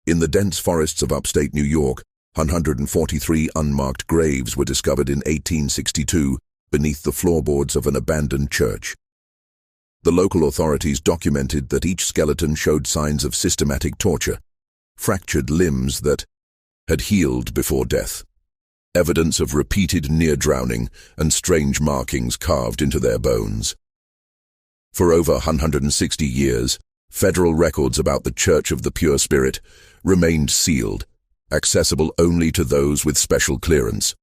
In the dense forests of upstate New York, 143 unmarked graves were discovered in 1862 beneath the floorboards of an abandoned church. The local authorities documented that each skeleton showed signs of systematic torture, fractured limbs that had healed before death, evidence of repeated near-drowning and strange markings carved into their bones. For over 160 years, federal records about the Church of the Pure Spirit remained sealed, accessible only to those with special clearance.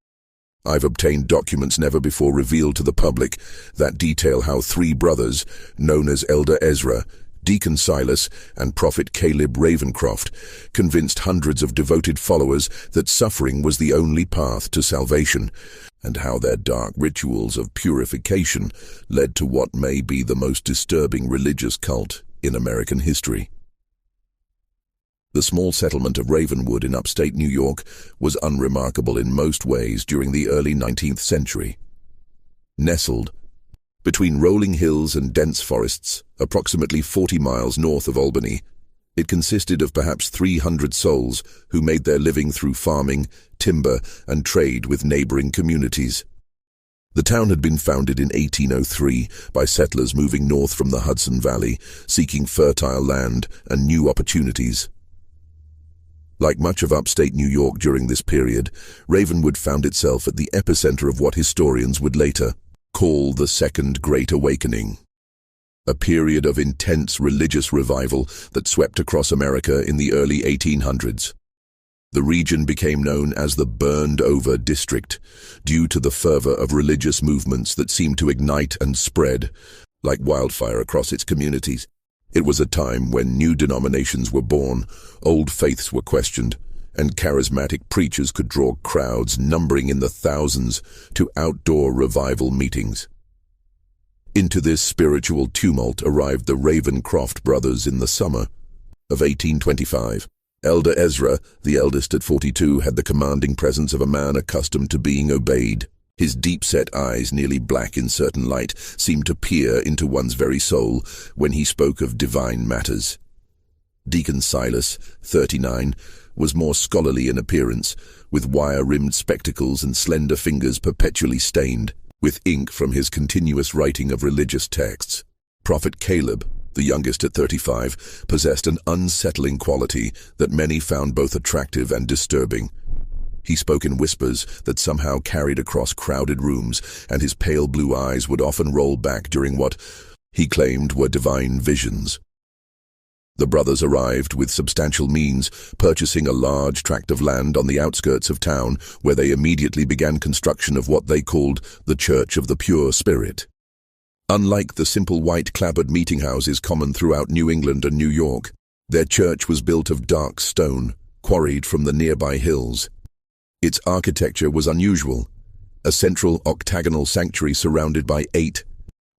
I've obtained documents never before revealed to the public that detail how 3 brothers, known as Elder Ezra, Deacon Silas, and Prophet Caleb Ravencroft, convinced hundreds of devoted followers that suffering was the only path to salvation, and how their dark rituals of purification led to what may be the most disturbing religious cult in American history. The small settlement of Ravenwood in upstate New York was unremarkable in most ways during the early 19th century. Nestled between rolling hills and dense forests, approximately 40 miles north of Albany, it consisted of perhaps 300 souls who made their living through farming, timber, and trade with neighboring communities. The town had been founded in 1803 by settlers moving north from the Hudson Valley, seeking fertile land and new opportunities. Like much of upstate New York during this period, Ravenwood found itself at the epicenter of what historians would later call the Second Great Awakening, a period of intense religious revival that swept across America in the early 1800s. The region became known as the Burned-Over District, due to the fervor of religious movements that seemed to ignite and spread like wildfire across its communities. It was a time when new denominations were born, old faiths were questioned, and charismatic preachers could draw crowds numbering in the thousands to outdoor revival meetings. Into this spiritual tumult arrived the Ravencroft brothers in the summer of 1825. Elder Ezra, the eldest at 42, had the commanding presence of a man accustomed to being obeyed. His deep-set eyes, nearly black in certain light, seemed to peer into one's very soul when he spoke of divine matters. Deacon Silas, 39, was more scholarly in appearance, with wire-rimmed spectacles and slender fingers perpetually stained with ink from his continuous writing of religious texts. Prophet Caleb, the youngest at 35, possessed an unsettling quality that many found both attractive and disturbing. He spoke in whispers that somehow carried across crowded rooms, and his pale blue eyes would often roll back during what he claimed were divine visions. The brothers arrived with substantial means, purchasing a large tract of land on the outskirts of town, where they immediately began construction of what they called the Church of the Pure Spirit. Unlike the simple white-clapboard meeting houses common throughout New England and New York, their church was built of dark stone, quarried from the nearby hills. Its architecture was unusual, a central octagonal sanctuary surrounded by 8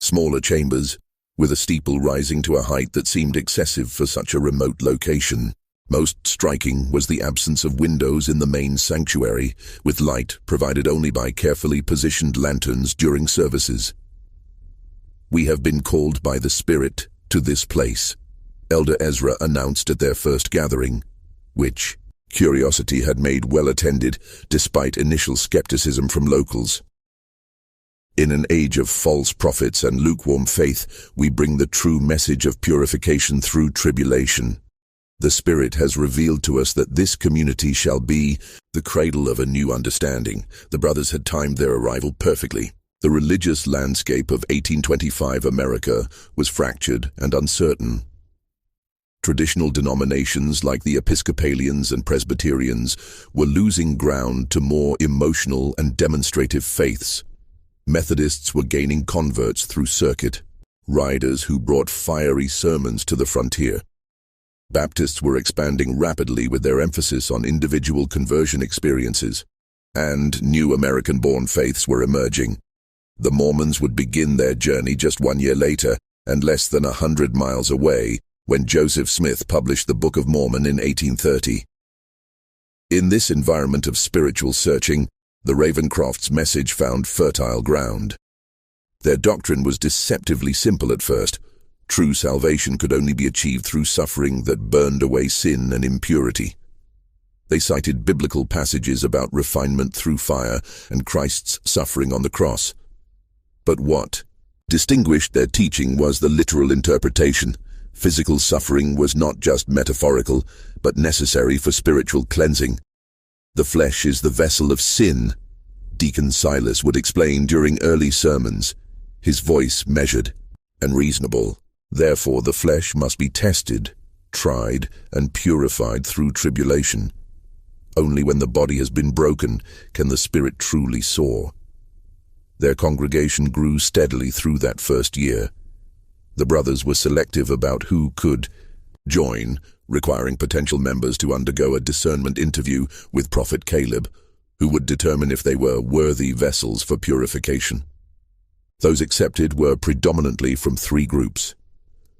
smaller chambers, with a steeple rising to a height that seemed excessive for such a remote location. Most striking was the absence of windows in the main sanctuary, with light provided only by carefully positioned lanterns during services. "We have been called by the Spirit to this place," Elder Ezra announced at their first gathering, which curiosity had made well attended despite initial skepticism from locals. "In an age of false prophets and lukewarm faith, we bring the true message of purification through tribulation. The Spirit has revealed to us that this community shall be the cradle of a new understanding." The brothers had timed their arrival perfectly. The religious landscape of 1825 America was fractured and uncertain. Traditional denominations like the Episcopalians and Presbyterians were losing ground to more emotional and demonstrative faiths. Methodists were gaining converts through circuit riders who brought fiery sermons to the frontier. Baptists were expanding rapidly with their emphasis on individual conversion experiences, and new American-born faiths were emerging. The Mormons would begin their journey just 1 year later, and less than 100 miles away, when Joseph Smith published the Book of Mormon in 1830. In this environment of spiritual searching, the Ravencrofts' message found fertile ground. Their doctrine was deceptively simple at first: True salvation could only be achieved through suffering that burned away sin and impurity. They cited biblical passages about refinement through fire and Christ's suffering on the cross. But what distinguished their teaching was the literal interpretation. Physical suffering was not just metaphorical, but necessary for spiritual cleansing. The flesh is the vessel of sin, Deacon Silas would explain during early sermons, his voice measured and reasonable. Therefore the flesh must be tested, tried, and purified through tribulation. Only when the body has been broken can the spirit truly soar. Their congregation grew steadily through that first year. The brothers were selective about who could join, requiring potential members to undergo a discernment interview with Prophet Caleb, who would determine if they were worthy vessels for purification. Those accepted were predominantly from three groups: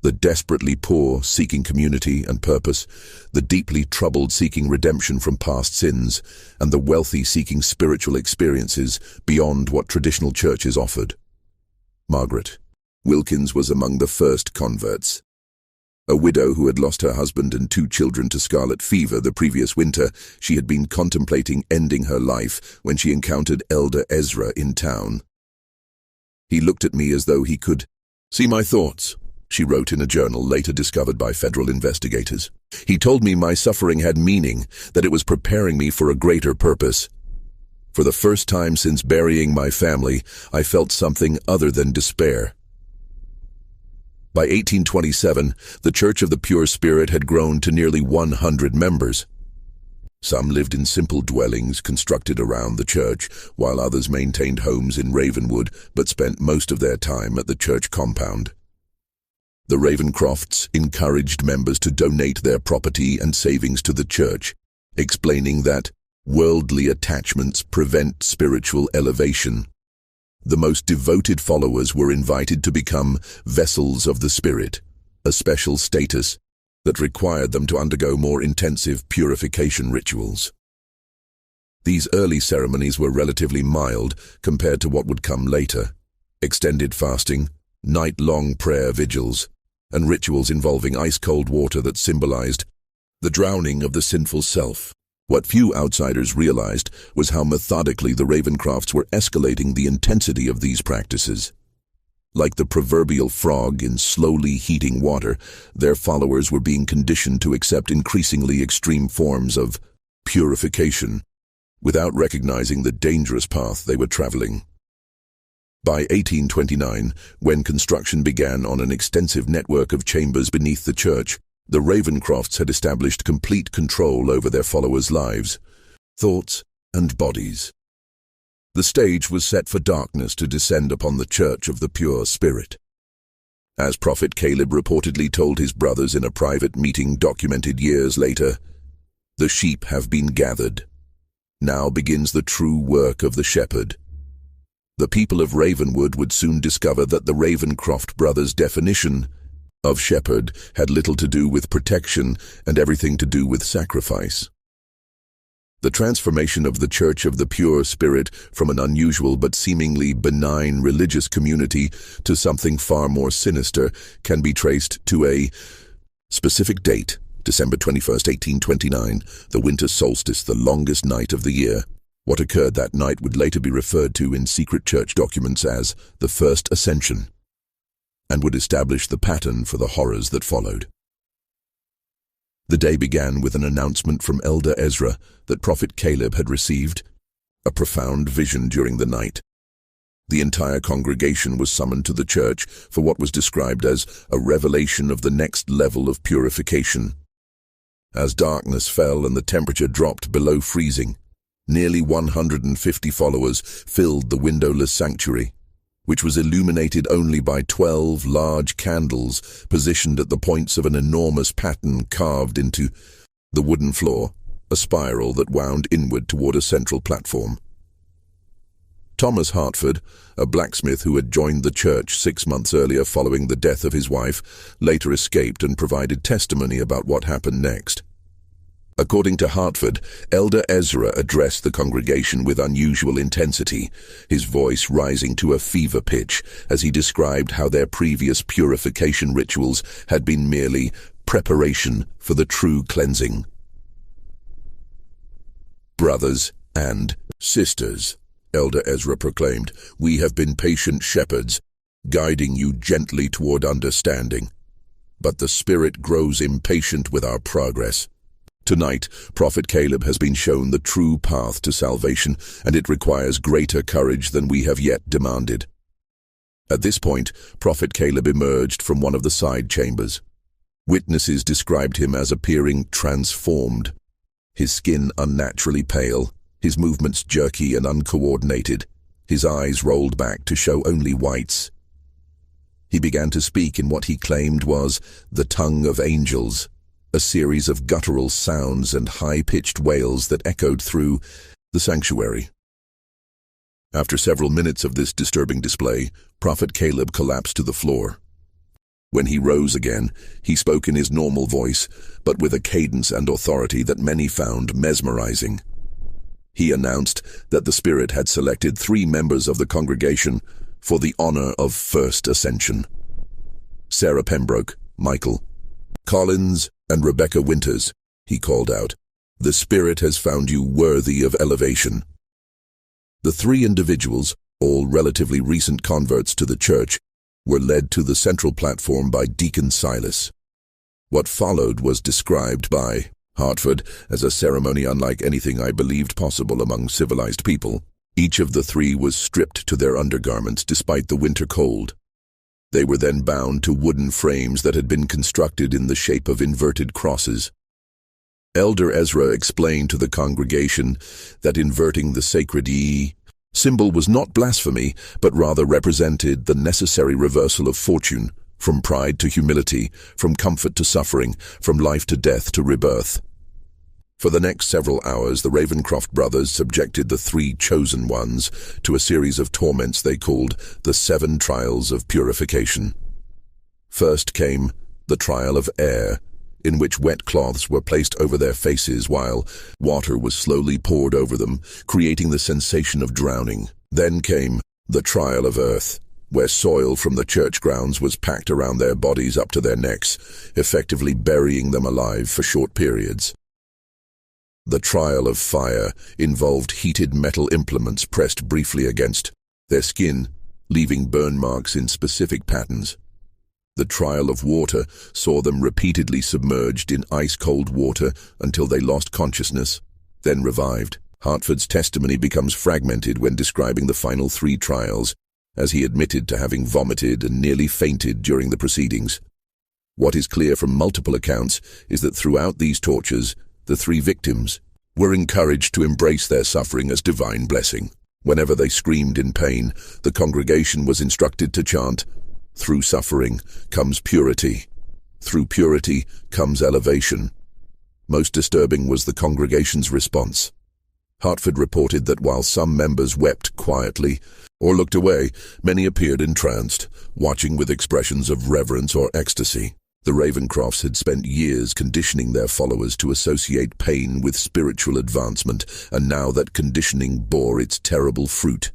the desperately poor seeking community and purpose, the deeply troubled seeking redemption from past sins, and the wealthy seeking spiritual experiences beyond what traditional churches offered. Margaret Wilkins was among the first converts. A widow who had lost her husband and 2 children to scarlet fever the previous winter, she had been contemplating ending her life when she encountered Elder Ezra in town. He looked at me as though he could see my thoughts, she wrote in a journal later discovered by federal investigators. He told me my suffering had meaning, that it was preparing me for a greater purpose. For the first time since burying my family, I felt something other than despair. By 1827, the Church of the Pure Spirit had grown to nearly 100 members. Some lived in simple dwellings constructed around the church, while others maintained homes in Ravenwood but spent most of their time at the church compound. The Ravencrofts encouraged members to donate their property and savings to the church, explaining that worldly attachments prevent spiritual elevation. The most devoted followers were invited to become vessels of the Spirit, a special status that required them to undergo more intensive purification rituals. These early ceremonies were relatively mild compared to what would come later: extended fasting, night-long prayer vigils, and rituals involving ice-cold water that symbolized the drowning of the sinful self. What few outsiders realized was how methodically the Ravencrofts were escalating the intensity of these practices. Like the proverbial frog in slowly heating water, their followers were being conditioned to accept increasingly extreme forms of purification, without recognizing the dangerous path they were traveling. By 1829, when construction began on an extensive network of chambers beneath the church, the Ravencrofts had established complete control over their followers' lives, thoughts, and bodies. The stage was set for darkness to descend upon the Church of the Pure Spirit. As Prophet Caleb reportedly told his brothers in a private meeting documented years later, "The sheep have been gathered. Now begins the true work of the shepherd." The people of Ravenwood would soon discover that the Ravencroft brothers' definition of shepherd had little to do with protection and everything to do with sacrifice. The transformation of the Church of the Pure Spirit from an unusual but seemingly benign religious community to something far more sinister can be traced to a specific date: December 21st, 1829, the winter solstice, the longest night of the year. What occurred that night would later be referred to in secret church documents as the First Ascension, and would establish the pattern for the horrors that followed. The day began with an announcement from Elder Ezra that Prophet Caleb had received a profound vision during the night. The entire congregation was summoned to the church for what was described as a revelation of the next level of purification. As darkness fell and the temperature dropped below freezing, nearly 150 followers filled the windowless sanctuary, which was illuminated only by 12 large candles positioned at the points of an enormous pattern carved into the wooden floor, a spiral that wound inward toward a central platform. Thomas Hartford, a blacksmith who had joined the church 6 months earlier following the death of his wife, later escaped and provided testimony about what happened next. According to Hartford, Elder Ezra addressed the congregation with unusual intensity, his voice rising to a fever pitch as he described how their previous purification rituals had been merely preparation for the true cleansing. "Brothers and sisters," Elder Ezra proclaimed, "we have been patient shepherds, guiding you gently toward understanding. But the Spirit grows impatient with our progress. Tonight, Prophet Caleb has been shown the true path to salvation, and it requires greater courage than we have yet demanded." At this point, Prophet Caleb emerged from one of the side chambers. Witnesses described him as appearing transformed, his skin unnaturally pale, his movements jerky and uncoordinated, his eyes rolled back to show only whites. He began to speak in what he claimed was the tongue of angels, a series of guttural sounds and high-pitched wails that echoed through the sanctuary. After several minutes of this disturbing display, Prophet Caleb collapsed to the floor. When he rose again, he spoke in his normal voice, but with a cadence and authority that many found mesmerizing. He announced that the Spirit had selected 3 members of the congregation for the honor of first ascension: Sarah Pembroke, Michael Collins, and Rebecca Winters. He called out, "The Spirit has found you worthy of elevation." The 3 individuals, all relatively recent converts to the church, were led to the central platform by Deacon Silas. What followed was described by Hartford as a ceremony unlike anything I believed possible among civilized people. Each of the 3 was stripped to their undergarments despite the winter cold. They were then bound to wooden frames that had been constructed in the shape of inverted crosses. Elder Ezra explained to the congregation that inverting the sacred symbol was not blasphemy, but rather represented the necessary reversal of fortune, from pride to humility, from comfort to suffering, from life to death to rebirth. For the next several hours, the Ravencroft brothers subjected the 3 chosen ones to a series of torments they called the 7 trials of purification. First came the trial of air, in which wet cloths were placed over their faces while water was slowly poured over them, creating the sensation of drowning. Then came the trial of earth, where soil from the church grounds was packed around their bodies up to their necks, effectively burying them alive for short periods. The trial of fire involved heated metal implements pressed briefly against their skin, leaving burn marks in specific patterns. The trial of water saw them repeatedly submerged in ice-cold water until they lost consciousness, then revived. Hartford's testimony becomes fragmented when describing the final 3 trials, as he admitted to having vomited and nearly fainted during the proceedings. What is clear from multiple accounts is that throughout these tortures, the 3 victims were encouraged to embrace their suffering as divine blessing. Whenever they screamed in pain, the congregation was instructed to chant, "Through suffering comes purity. Through purity comes elevation." Most disturbing was the congregation's response. Hartford reported that while some members wept quietly or looked away, many appeared entranced, watching with expressions of reverence or ecstasy. The Ravencrofts had spent years conditioning their followers to associate pain with spiritual advancement, and now that conditioning bore its terrible fruit.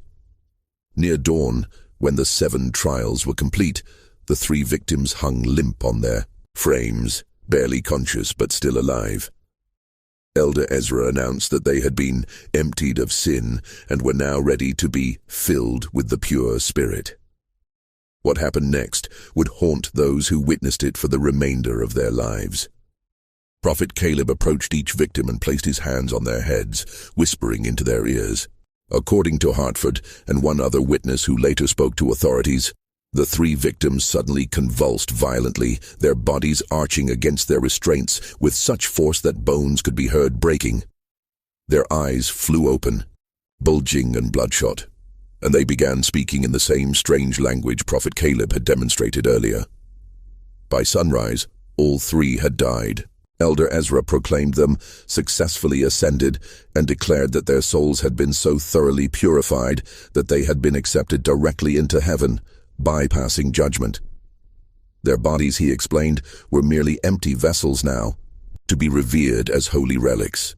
Near dawn, when the 7 trials were complete, the 3 victims hung limp on their frames, barely conscious but still alive. Elder Ezra announced that they had been emptied of sin and were now ready to be filled with the pure Spirit. What happened next would haunt those who witnessed it for the remainder of their lives. Prophet Caleb approached each victim and placed his hands on their heads, whispering into their ears. According to Hartford and one other witness who later spoke to authorities, the 3 victims suddenly convulsed violently, their bodies arching against their restraints with such force that bones could be heard breaking. Their eyes flew open, bulging and bloodshot, and they began speaking in the same strange language Prophet Caleb had demonstrated earlier. By sunrise, all 3 had died. Elder Ezra proclaimed them successfully ascended and declared that their souls had been so thoroughly purified that they had been accepted directly into heaven, bypassing judgment. Their bodies, he explained, were merely empty vessels now, to be revered as holy relics.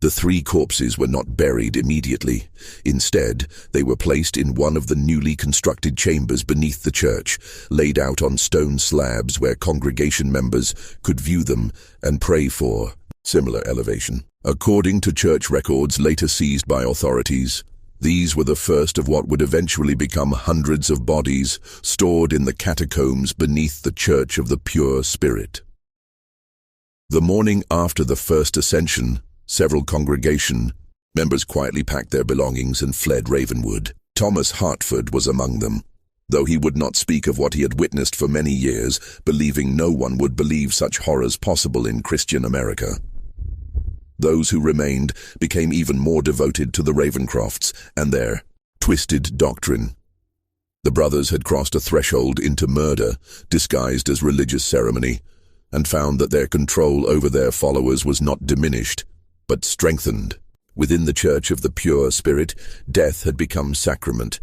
The three corpses were not buried immediately. Instead, they were placed in one of the newly constructed chambers beneath the church, laid out on stone slabs where congregation members could view them and pray for similar elevation. According to church records later seized by authorities, these were the first of what would eventually become hundreds of bodies stored in the catacombs beneath the Church of the Pure Spirit. The morning after the first ascension, several congregation members quietly packed their belongings and fled Ravenwood. Thomas Hartford was among them, though he would not speak of what he had witnessed for many years, believing no one would believe such horrors possible in Christian America. Those who remained became even more devoted to the Ravencrofts and their twisted doctrine. The brothers had crossed a threshold into murder, disguised as religious ceremony, and found that their control over their followers was not diminished, but strengthened. Within the Church of the Pure Spirit, death had become sacrament,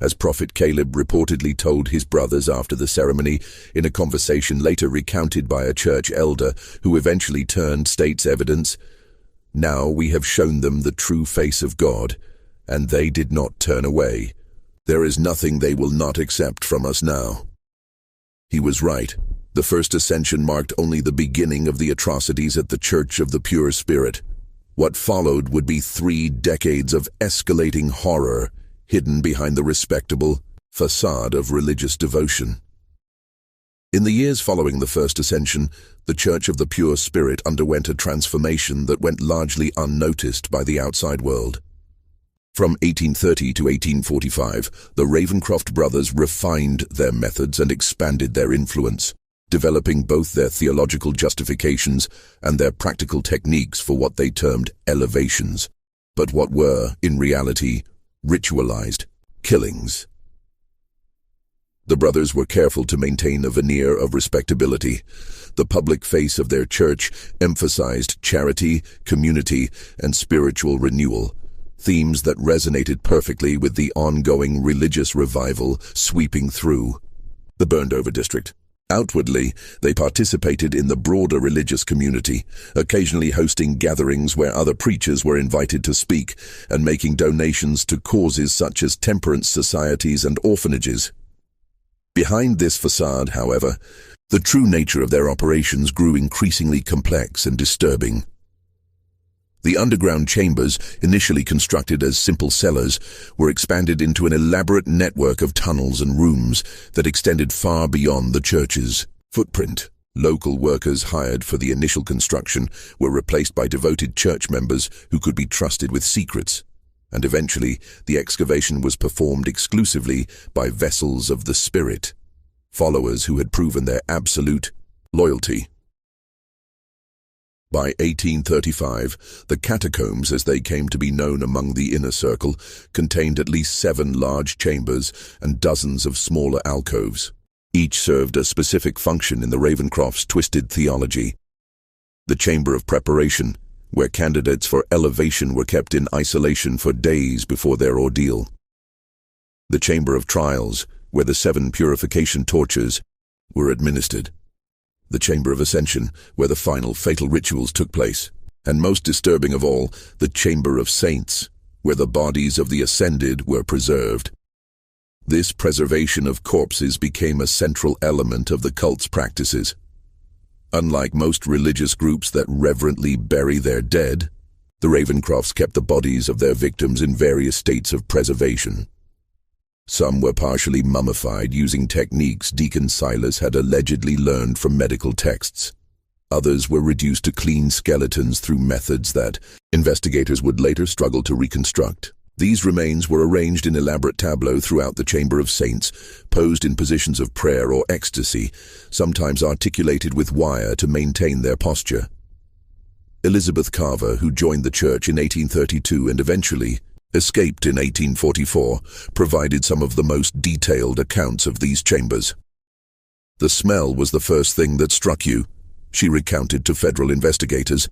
as Prophet Caleb reportedly told his brothers after the ceremony in a conversation later recounted by a church elder who eventually turned state's evidence. Now we have shown them the true face of God, and they did not turn away. There is nothing they will not accept from us now. He was right. The first ascension marked only the beginning of the atrocities at the Church of the Pure Spirit. What followed would be 3 decades of escalating horror, hidden behind the respectable facade of religious devotion. In the years following the first ascension, the Church of the Pure Spirit underwent a transformation that went largely unnoticed by the outside world. From 1830 to 1845, the Ravencroft brothers refined their methods and expanded their influence, developing both their theological justifications and their practical techniques for what they termed elevations, but what were, in reality, ritualized killings. The brothers were careful to maintain a veneer of respectability. The public face of their church emphasized charity, community, and spiritual renewal, themes that resonated perfectly with the ongoing religious revival sweeping through the burned-over district. Outwardly, they participated in the broader religious community, occasionally hosting gatherings where other preachers were invited to speak and making donations to causes such as temperance societies and orphanages. Behind this facade, however, the true nature of their operations grew increasingly complex and disturbing. The underground chambers, initially constructed as simple cellars, were expanded into an elaborate network of tunnels and rooms that extended far beyond the church's footprint. Local workers hired for the initial construction were replaced by devoted church members who could be trusted with secrets, and eventually the excavation was performed exclusively by vessels of the Spirit, followers who had proven their absolute loyalty. By 1835, the catacombs, as they came to be known among the inner circle, contained at least 7 large chambers and dozens of smaller alcoves. Each served a specific function in the Ravencrofts' twisted theology. The chamber of preparation, where candidates for elevation were kept in isolation for days before their ordeal. The chamber of trials, where the 7 purification tortures were administered. The chamber of ascension, where the final fatal rituals took place. And most disturbing of all, the chamber of saints, where the bodies of the ascended were preserved. This preservation of corpses became a central element of the cult's practices. Unlike most religious groups that reverently bury their dead, the Ravencrofts kept the bodies of their victims in various states of preservation. Some were partially mummified using techniques Deacon Silas had allegedly learned from medical texts. Others were reduced to clean skeletons through methods that investigators would later struggle to reconstruct. These remains were arranged in elaborate tableaux throughout the Chamber of Saints, posed in positions of prayer or ecstasy, sometimes articulated with wire to maintain their posture. Elizabeth Carver, who joined the church in 1832 and eventually escaped in 1844, provided some of the most detailed accounts of these chambers. "The smell was the first thing that struck you," she recounted to federal investigators.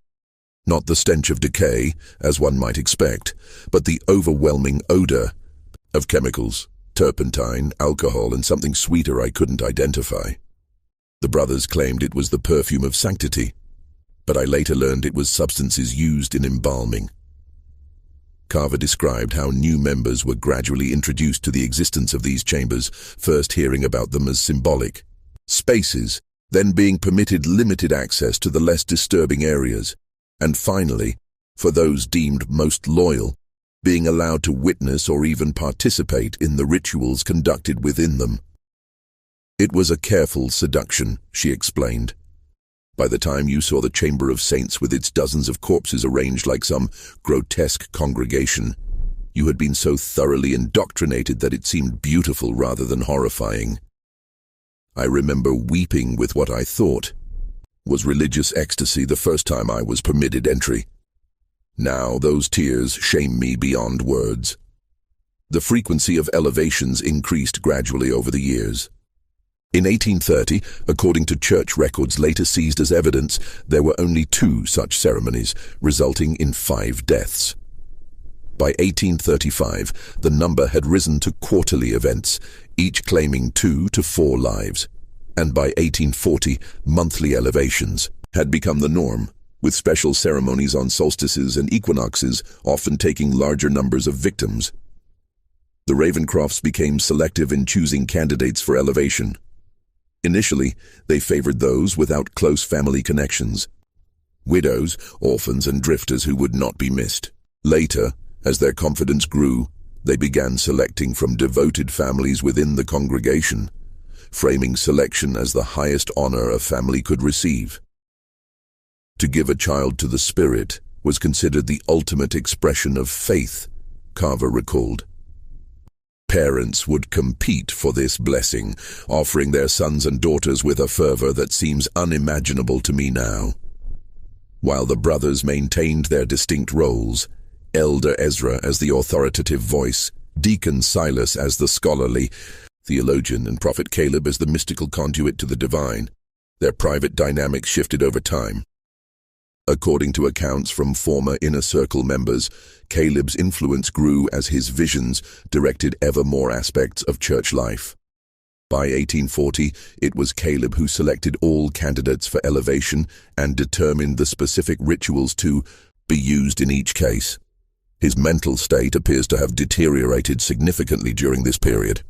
Not the stench of decay, as one might expect, but the overwhelming odor of chemicals, turpentine, alcohol, and something sweeter I couldn't identify. The brothers claimed it was the perfume of sanctity, but I later learned it was substances used in embalming. Carver described how new members were gradually introduced to the existence of these chambers, first hearing about them as symbolic spaces, then being permitted limited access to the less disturbing areas, and finally, for those deemed most loyal, being allowed to witness or even participate in the rituals conducted within them. It was a careful seduction, she explained. By the time you saw the Chamber of Saints with its dozens of corpses arranged like some grotesque congregation, you had been so thoroughly indoctrinated that it seemed beautiful rather than horrifying. I remember weeping with what I thought was religious ecstasy the first time I was permitted entry. Now those tears shame me beyond words. The frequency of elevations increased gradually over the years. In 1830, according to church records later seized as evidence, there were only 2 such ceremonies, resulting in 5 deaths. By 1835, the number had risen to quarterly events, each claiming 2 to 4 lives. And by 1840, monthly elevations had become the norm, with special ceremonies on solstices and equinoxes often taking larger numbers of victims. The Ravencrofts became selective in choosing candidates for elevation. Initially, they favored those without close family connections, widows, orphans, and drifters who would not be missed. Later, as their confidence grew, they began selecting from devoted families within the congregation, framing selection as the highest honor a family could receive. To give a child to the Spirit was considered the ultimate expression of faith, Carver recalled. Parents would compete for this blessing, offering their sons and daughters with a fervor that seems unimaginable to me now. While the brothers maintained their distinct roles, Elder Ezra as the authoritative voice, Deacon Silas as the scholarly theologian, and Prophet Caleb as the mystical conduit to the divine, their private dynamics shifted over time. According to accounts from former Inner Circle members, Caleb's influence grew as his visions directed ever more aspects of church life. By 1840, it was Caleb who selected all candidates for elevation and determined the specific rituals to be used in each case. His mental state appears to have deteriorated significantly during this period.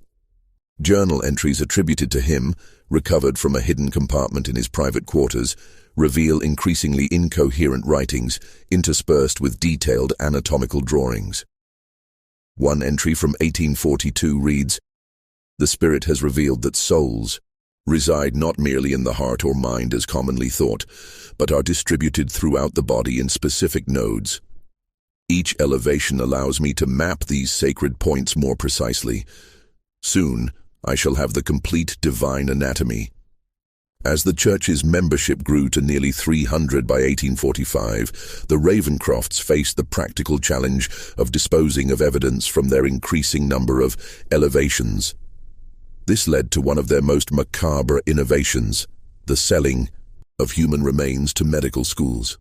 Journal entries attributed to him, recovered from a hidden compartment in his private quarters, reveal increasingly incoherent writings interspersed with detailed anatomical drawings. One entry from 1842 reads, "The Spirit has revealed that souls reside not merely in the heart or mind as commonly thought, but are distributed throughout the body in specific nodes. Each elevation allows me to map these sacred points more precisely. Soon, I shall have the complete divine anatomy." As the church's membership grew to nearly 300 by 1845, the Ravencrofts faced the practical challenge of disposing of evidence from their increasing number of elevations. This led to one of their most macabre innovations, the selling of human remains to medical schools.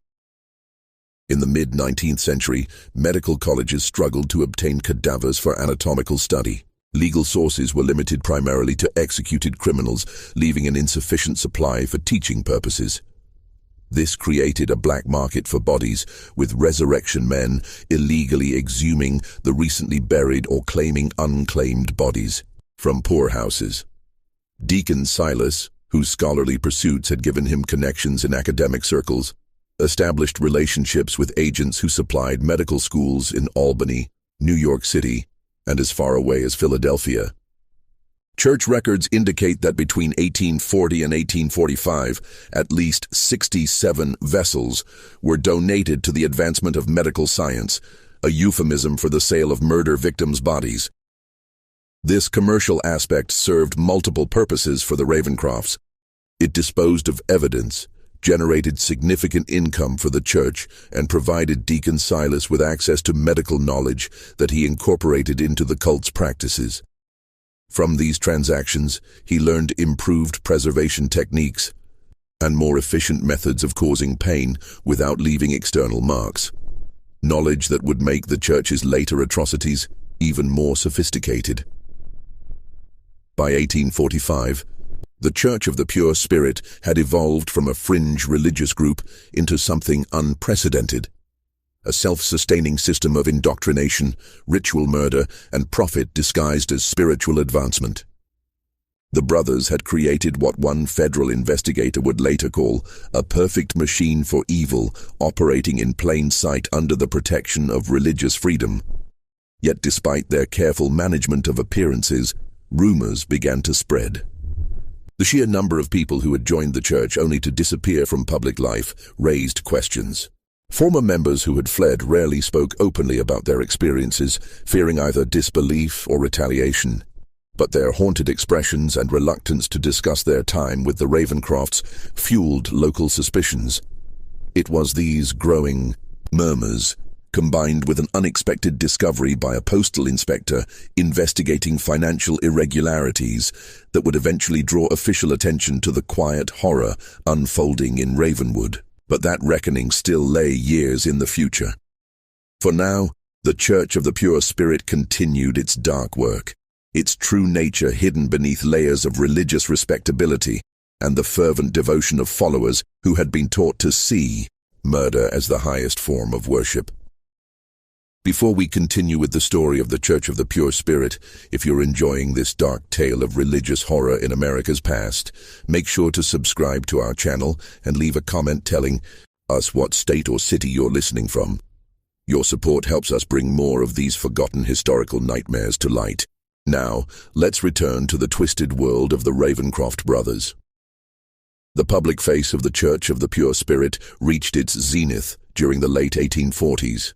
In the mid-19th century, medical colleges struggled to obtain cadavers for anatomical study. Legal sources were limited primarily to executed criminals, leaving an insufficient supply for teaching purposes. This created a black market for bodies, with resurrection men illegally exhuming the recently buried or claiming unclaimed bodies from poorhouses. Deacon Silas, whose scholarly pursuits had given him connections in academic circles, established relationships with agents who supplied medical schools in Albany, New York City, and as far away as Philadelphia. Church records indicate that between 1840 and 1845, at least 67 vessels were donated to the advancement of medical science, a euphemism for the sale of murder victims' bodies. This commercial aspect served multiple purposes for the Ravencrofts. It disposed of evidence, generated significant income for the church, and provided Deacon Silas with access to medical knowledge that he incorporated into the cult's practices. From these transactions, he learned improved preservation techniques and more efficient methods of causing pain without leaving external marks, knowledge that would make the church's later atrocities even more sophisticated. By 1845, The Church of the Pure Spirit had evolved from a fringe religious group into something unprecedented. A self-sustaining system of indoctrination, ritual murder, and profit disguised as spiritual advancement. The brothers had created what one federal investigator would later call a perfect machine for evil, operating in plain sight under the protection of religious freedom. Yet despite their careful management of appearances, rumors began to spread. The sheer number of people who had joined the church only to disappear from public life raised questions. Former members who had fled rarely spoke openly about their experiences, fearing either disbelief or retaliation. But their haunted expressions and reluctance to discuss their time with the Ravencrofts fueled local suspicions. It was these growing murmurs, combined with an unexpected discovery by a postal inspector investigating financial irregularities, that would eventually draw official attention to the quiet horror unfolding in Ravenwood. But that reckoning still lay years in the future. For now, the Church of the Pure Spirit continued its dark work, its true nature hidden beneath layers of religious respectability and the fervent devotion of followers who had been taught to see murder as the highest form of worship. Before we continue with the story of the Church of the Pure Spirit, if you're enjoying this dark tale of religious horror in America's past, make sure to subscribe to our channel and leave a comment telling us what state or city you're listening from. Your support helps us bring more of these forgotten historical nightmares to light. Now, let's return to the twisted world of the Ravencroft brothers. The public face of the Church of the Pure Spirit reached its zenith during the late 1840s.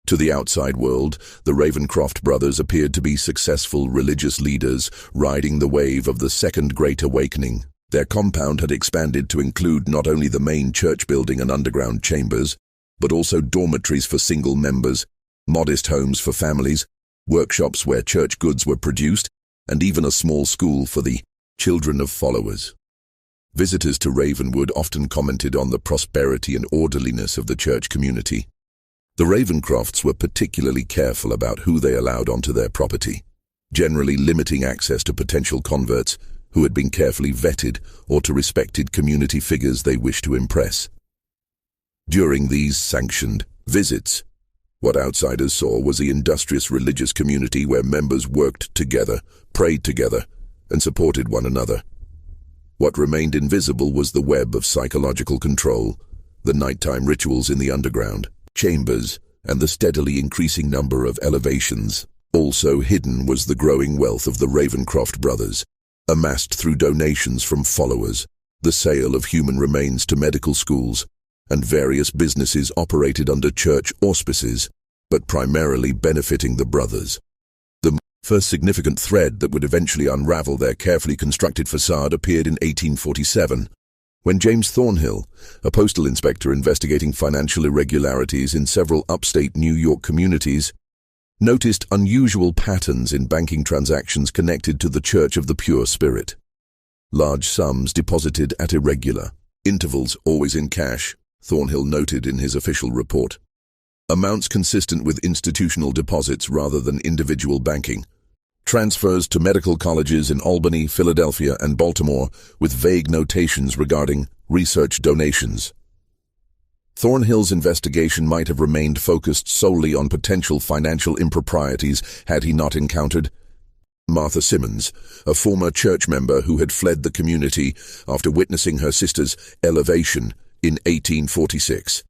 To the outside world, the Ravencroft brothers appeared to be successful religious leaders riding the wave of the Second Great Awakening. Their compound had expanded to include not only the main church building and underground chambers, but also dormitories for single members, modest homes for families, workshops where church goods were produced, and even a small school for the children of followers. Visitors to Ravenwood often commented on the prosperity and orderliness of the church community. The Ravencrofts were particularly careful about who they allowed onto their property, generally limiting access to potential converts who had been carefully vetted or to respected community figures they wished to impress. During these sanctioned visits, what outsiders saw was the industrious religious community where members worked together, prayed together, and supported one another. What remained invisible was the web of psychological control, the nighttime rituals in the underground chambers, and the steadily increasing number of elevations. Also hidden was the growing wealth of the Ravencroft brothers, amassed through donations from followers, the sale of human remains to medical schools, and various businesses operated under church auspices, but primarily benefiting the brothers. The first significant thread that would eventually unravel their carefully constructed facade appeared in 1847, when James Thornhill, a postal inspector investigating financial irregularities in several upstate New York communities, noticed unusual patterns in banking transactions connected to the Church of the Pure Spirit. Large sums deposited at irregular intervals, always in cash, Thornhill noted in his official report. Amounts consistent with institutional deposits rather than individual banking. Transfers to medical colleges in Albany, Philadelphia, and Baltimore with vague notations regarding research donations. Thornhill's investigation might have remained focused solely on potential financial improprieties had he not encountered Martha Simmons, a former church member who had fled the community after witnessing her sister's elevation in 1846.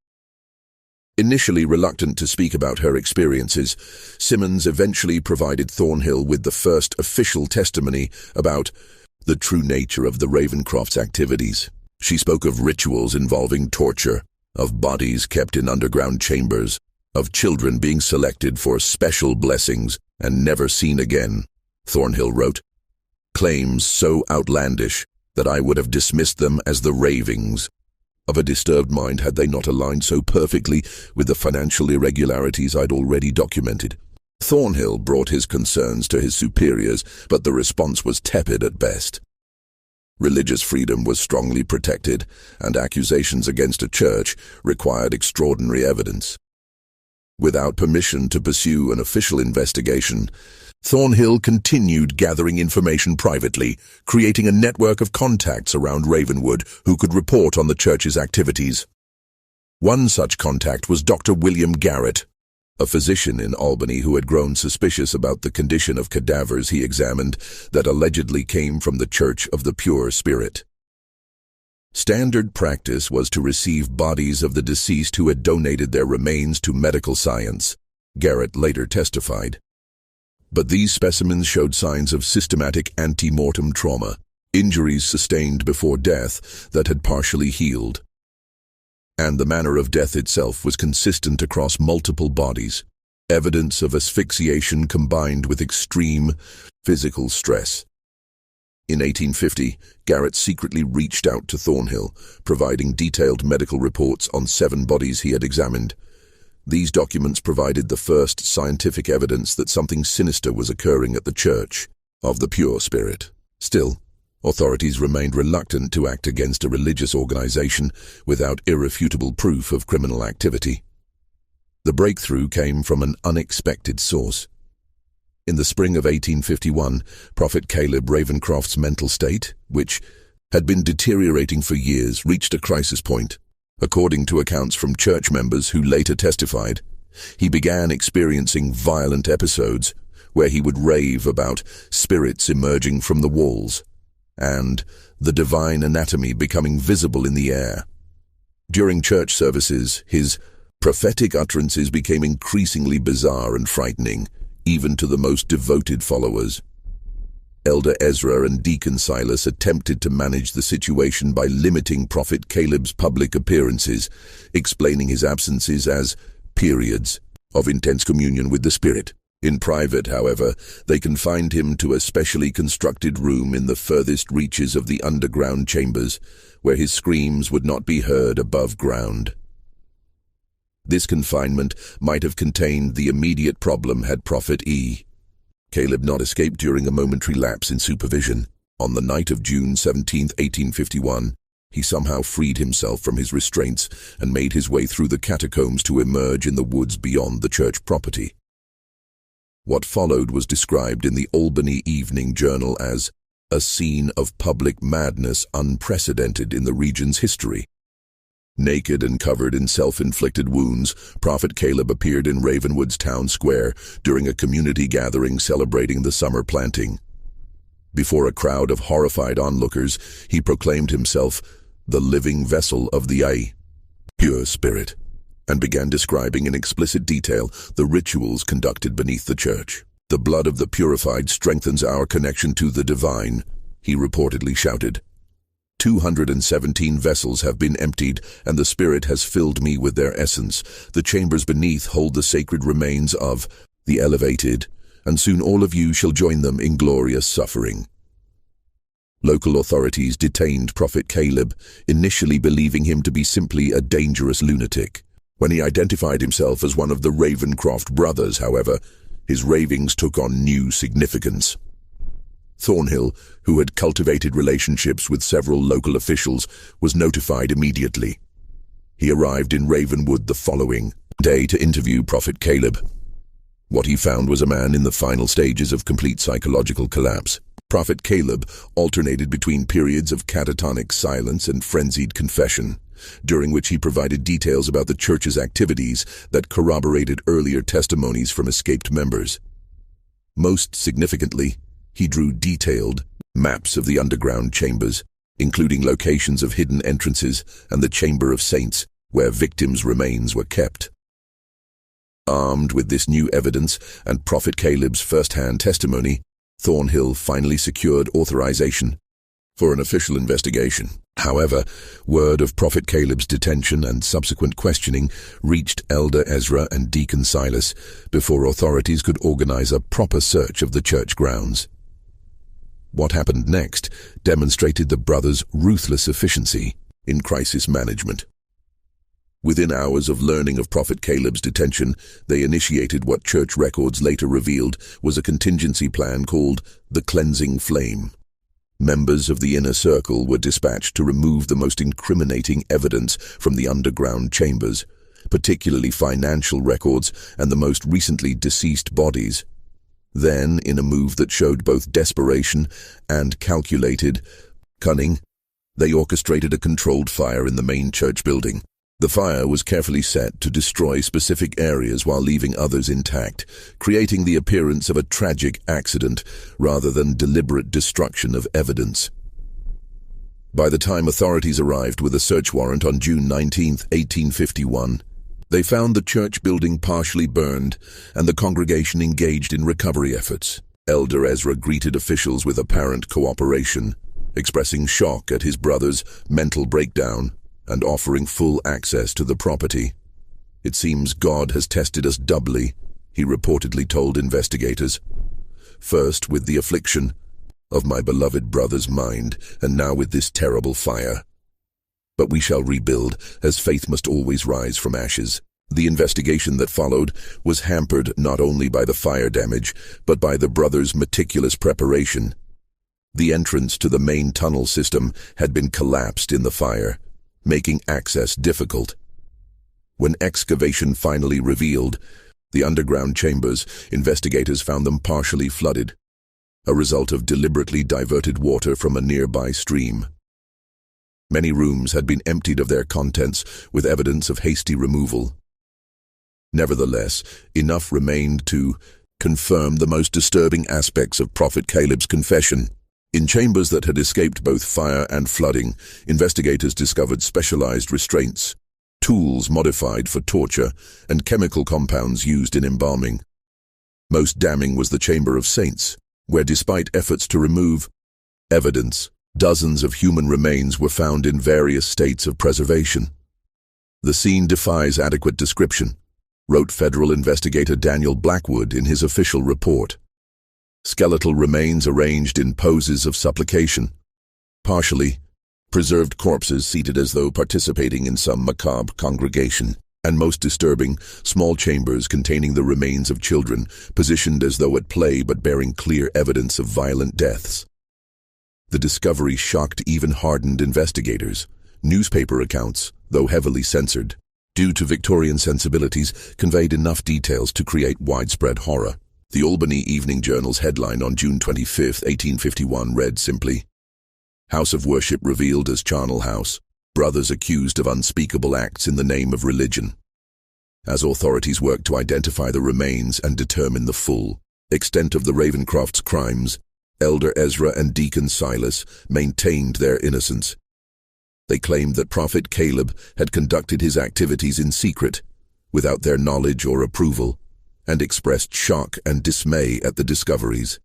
Initially reluctant to speak about her experiences, Simmons eventually provided Thornhill with the first official testimony about the true nature of the Ravencrofts' activities. She spoke of rituals involving torture, of bodies kept in underground chambers, of children being selected for special blessings and never seen again, Thornhill wrote. Claims so outlandish that I would have dismissed them as the ravings of a disturbed mind had they not aligned so perfectly with the financial irregularities I'd already documented. Thornhill brought his concerns to his superiors, but the response was tepid at best. Religious freedom was strongly protected, and accusations against a church required extraordinary evidence. Without permission to pursue an official investigation, Thornhill continued gathering information privately, creating a network of contacts around Ravenwood who could report on the church's activities. One such contact was Dr. William Garrett, a physician in Albany who had grown suspicious about the condition of cadavers he examined that allegedly came from the Church of the Pure Spirit. Standard practice was to receive bodies of the deceased who had donated their remains to medical science, Garrett later testified. But these specimens showed signs of systematic ante-mortem trauma, injuries sustained before death that had partially healed. And the manner of death itself was consistent across multiple bodies, evidence of asphyxiation combined with extreme physical stress. In 1850, Garrett secretly reached out to Thornhill, providing detailed medical reports on 7 bodies he had examined. These documents provided the first scientific evidence that something sinister was occurring at the Church of the Pure Spirit. Still, authorities remained reluctant to act against a religious organization without irrefutable proof of criminal activity. The breakthrough came from an unexpected source. In the spring of 1851, Prophet Caleb Ravencroft's mental state, which had been deteriorating for years, reached a crisis point. According to accounts from church members who later testified, he began experiencing violent episodes where he would rave about spirits emerging from the walls and the divine anatomy becoming visible in the air. During church services, his prophetic utterances became increasingly bizarre and frightening, even to the most devoted followers. Elder Ezra and Deacon Silas attempted to manage the situation by limiting Prophet Caleb's public appearances, explaining his absences as periods of intense communion with the Spirit. In private, however, they confined him to a specially constructed room in the furthest reaches of the underground chambers, where his screams would not be heard above ground. This confinement might have contained the immediate problem had Prophet Caleb not escaped during a momentary lapse in supervision. On the night of June 17, 1851, he somehow freed himself from his restraints and made his way through the catacombs to emerge in the woods beyond the church property. What followed was described in the Albany Evening Journal as a scene of public madness unprecedented in the region's history. Naked and covered in self-inflicted wounds, Prophet Caleb appeared in Ravenwood's town square during a community gathering celebrating the summer planting. Before a crowd of horrified onlookers, he proclaimed himself the living vessel of the Pure Spirit, and began describing in explicit detail the rituals conducted beneath the church. "The blood of the purified strengthens our connection to the divine," he reportedly shouted. 217 vessels have been emptied, and the Spirit has filled me with their essence. The chambers beneath hold the sacred remains of the elevated, and soon all of you shall join them in glorious suffering. Local authorities detained Prophet Caleb, initially believing him to be simply a dangerous lunatic. When he identified himself as one of the Ravencroft brothers, however, his ravings took on new significance. Thornhill, who had cultivated relationships with several local officials, was notified immediately. He arrived in Ravenwood the following day to interview Prophet Caleb. What he found was a man in the final stages of complete psychological collapse. Prophet Caleb alternated between periods of catatonic silence and frenzied confession, during which he provided details about the church's activities that corroborated earlier testimonies from escaped members. Most significantly, he drew detailed maps of the underground chambers, including locations of hidden entrances and the Chamber of Saints, where victims' remains were kept. Armed with this new evidence and Prophet Caleb's first-hand testimony, Thornhill finally secured authorization for an official investigation. However, word of Prophet Caleb's detention and subsequent questioning reached Elder Ezra and Deacon Silas before authorities could organize a proper search of the church grounds. What happened next demonstrated the brothers' ruthless efficiency in crisis management. Within hours of learning of Prophet Caleb's detention, they initiated what church records later revealed was a contingency plan called the Cleansing Flame. Members of the inner circle were dispatched to remove the most incriminating evidence from the underground chambers, particularly financial records and the most recently deceased bodies. Then, in a move that showed both desperation and calculated cunning, they orchestrated a controlled fire in the main church building. The fire was carefully set to destroy specific areas while leaving others intact, creating the appearance of a tragic accident rather than deliberate destruction of evidence. By the time authorities arrived with a search warrant on June 19, 1851, they found the church building partially burned and the congregation engaged in recovery efforts. Elder Ezra greeted officials with apparent cooperation, expressing shock at his brother's mental breakdown and offering full access to the property. "It seems God has tested us doubly," he reportedly told investigators. "First with the affliction of my beloved brother's mind, and now with this terrible fire. But we shall rebuild, as faith must always rise from ashes." The investigation that followed was hampered not only by the fire damage, but by the brothers' meticulous preparation. The entrance to the main tunnel system had been collapsed in the fire, making access difficult. When excavation finally revealed the underground chambers, investigators found them partially flooded, a result of deliberately diverted water from a nearby stream. Many rooms had been emptied of their contents, with evidence of hasty removal. Nevertheless, enough remained to confirm the most disturbing aspects of Prophet Caleb's confession. In chambers that had escaped both fire and flooding, investigators discovered specialized restraints, tools modified for torture, and chemical compounds used in embalming. Most damning was the Chamber of Saints, where despite efforts to remove evidence, dozens of human remains were found in various states of preservation. "The scene defies adequate description," wrote federal investigator Daniel Blackwood in his official report. "Skeletal remains arranged in poses of supplication. Partially preserved corpses seated as though participating in some macabre congregation. And most disturbing, small chambers containing the remains of children, positioned as though at play but bearing clear evidence of violent deaths." The discovery shocked even hardened investigators. Newspaper accounts, though heavily censored due to Victorian sensibilities, conveyed enough details to create widespread horror. The Albany Evening Journal's headline on June 25, 1851 read simply, "House of Worship Revealed as Charnel House. Brothers accused of unspeakable acts in the name of religion." As authorities worked to identify the remains and determine the full extent of the Ravencrofts' crimes, Elder Ezra and Deacon Silas maintained their innocence. They claimed that Prophet Caleb had conducted his activities in secret, without their knowledge or approval, and expressed shock and dismay at the discoveries.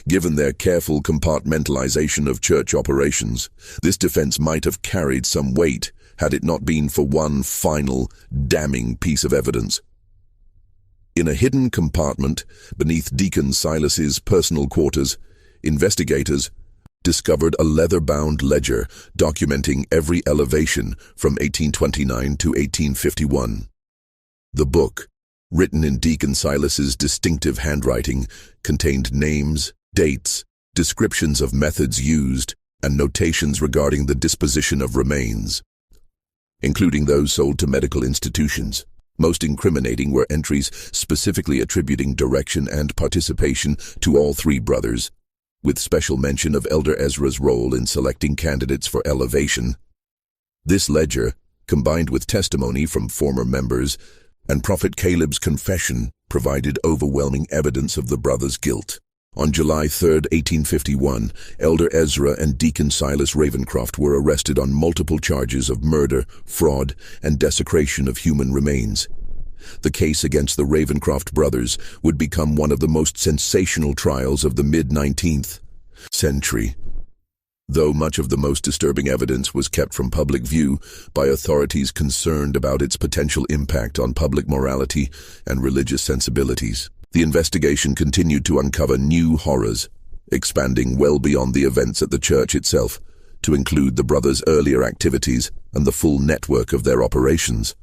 Given their careful compartmentalization of church operations, this defense might have carried some weight had it not been for one final, damning piece of evidence. In a hidden compartment beneath Deacon Silas's personal quarters, investigators discovered a leather-bound ledger documenting every elevation from 1829 to 1851. The book, written in Deacon Silas's distinctive handwriting, contained names, dates, descriptions of methods used, and notations regarding the disposition of remains, including those sold to medical institutions. Most incriminating were entries specifically attributing direction and participation to all three brothers, with special mention of Elder Ezra's role in selecting candidates for elevation. This ledger, combined with testimony from former members and Prophet Caleb's confession, provided overwhelming evidence of the brothers' guilt. On July 3, 1851, Elder Ezra and Deacon Silas Ravencroft were arrested on multiple charges of murder, fraud, and desecration of human remains. The case against the Ravencroft brothers would become one of the most sensational trials of the mid-19th century. Though much of the most disturbing evidence was kept from public view by authorities concerned about its potential impact on public morality and religious sensibilities, the investigation continued to uncover new horrors, expanding well beyond the events at the church itself, to include the brothers' earlier activities and the full network of their operations.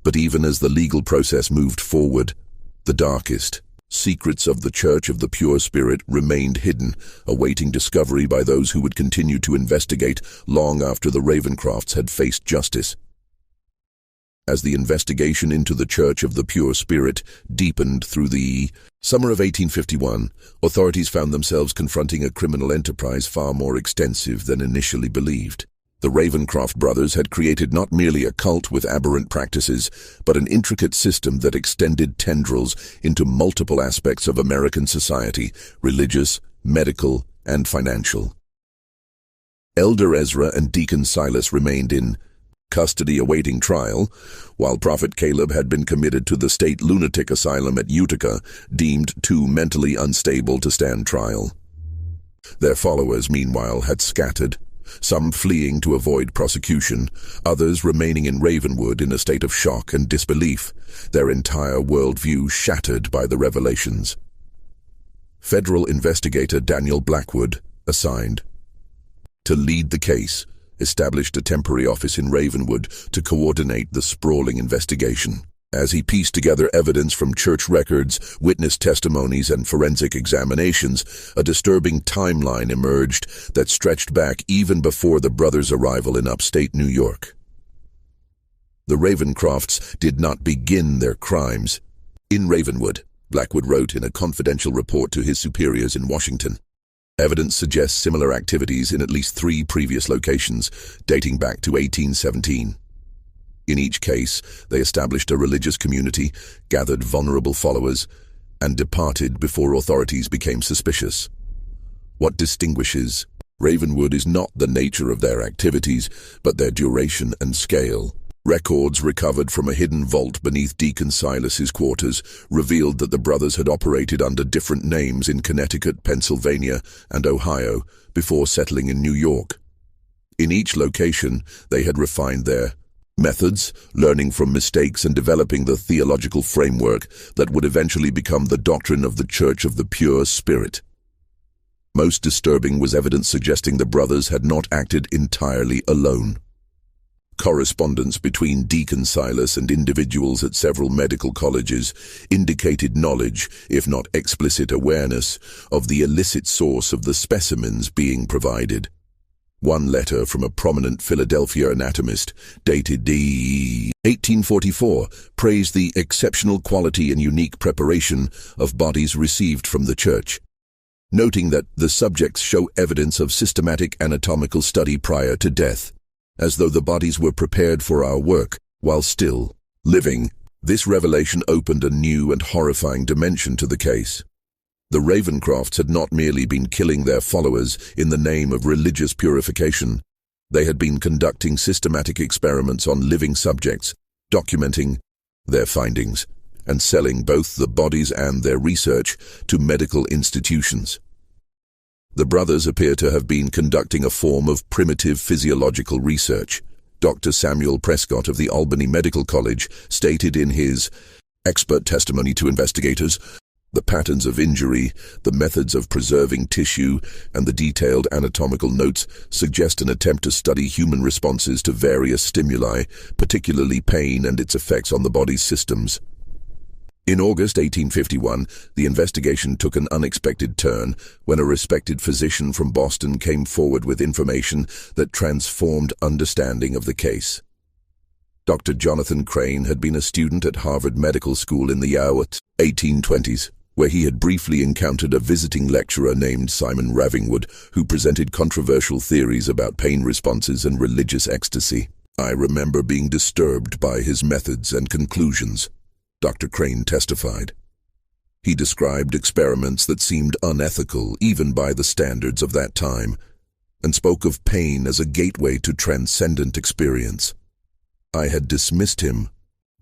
But even as the legal process moved forward, the darkest secrets of the Church of the Pure Spirit remained hidden, awaiting discovery by those who would continue to investigate long after the Ravencrofts had faced justice. as the investigation into the Church of the Pure Spirit deepened through the summer of 1851, authorities found themselves confronting a criminal enterprise far more extensive than initially believed. The Ravencroft brothers had created not merely a cult with aberrant practices, but an intricate system that extended tendrils into multiple aspects of American society: religious, medical, and financial. Elder Ezra and Deacon Silas remained in custody awaiting trial, while Prophet Caleb had been committed to the state lunatic asylum at Utica, deemed too mentally unstable to stand trial. Their followers, meanwhile, had scattered, some fleeing to avoid prosecution, others remaining in Ravenwood in a state of shock and disbelief, their entire worldview shattered by the revelations. Federal investigator Daniel Blackwood, assigned to lead the case, established a temporary office in Ravenwood to coordinate the sprawling investigation. As he pieced together evidence from church records, witness testimonies, and forensic examinations, a disturbing timeline emerged that stretched back even before the brothers' arrival in upstate New York. The Ravencrofts did not begin their crimes in Ravenwood, Blackwood wrote in a confidential report to his superiors in Washington. Evidence suggests similar activities in at least 3 previous locations, dating back to 1817. In each case, they established a religious community, gathered vulnerable followers, and departed before authorities became suspicious. What distinguishes Ravenwood is not the nature of their activities, but their duration and scale. Records recovered from a hidden vault beneath Deacon Silas's quarters revealed that the brothers had operated under different names in Connecticut, Pennsylvania, and Ohio before settling in New York. In each location, they had refined their methods, learning from mistakes and developing the theological framework that would eventually become the doctrine of the Church of the Pure Spirit. Most disturbing was evidence suggesting the brothers had not acted entirely alone. Correspondence between Deacon Silas and individuals at several medical colleges indicated knowledge, if not explicit awareness, of the illicit source of the specimens being provided. One letter from a prominent Philadelphia anatomist, dated d. 1844, praised the exceptional quality and unique preparation of bodies received from the church, noting that the subjects show evidence of systematic anatomical study prior to death, as though the bodies were prepared for our work while still living. This revelation opened a new and horrifying dimension to the case. The Ravencrofts had not merely been killing their followers in the name of religious purification. They had been conducting systematic experiments on living subjects, documenting their findings, and selling both the bodies and their research to medical institutions. The brothers appear to have been conducting a form of primitive physiological research. Dr. Samuel Prescott of the Albany Medical College stated in his expert testimony to investigators, "The patterns of injury, the methods of preserving tissue, and the detailed anatomical notes suggest an attempt to study human responses to various stimuli, particularly pain and its effects on the body's systems." In August 1851, the investigation took an unexpected turn when a respected physician from Boston came forward with information that transformed understanding of the case. Dr. Jonathan Crane had been a student at Harvard Medical School in the 1820s, where he had briefly encountered a visiting lecturer named Simon Ravingwood, who presented controversial theories about pain responses and religious ecstasy. "I remember being disturbed by his methods and conclusions," Dr. Crane testified. He described experiments that seemed unethical even by the standards of that time, and spoke of pain as a gateway to transcendent experience. I had dismissed him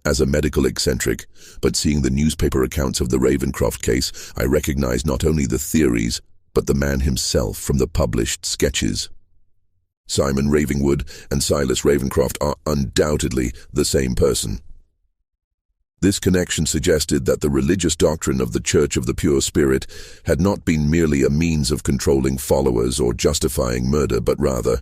as a medical eccentric, but seeing the newspaper accounts of the Ravencroft case, I recognized not only the theories, but the man himself from the published sketches. Simon Ravingwood and Silas Ravencroft are undoubtedly the same person. This connection suggested that the religious doctrine of the Church of the Pure Spirit had not been merely a means of controlling followers or justifying murder, but rather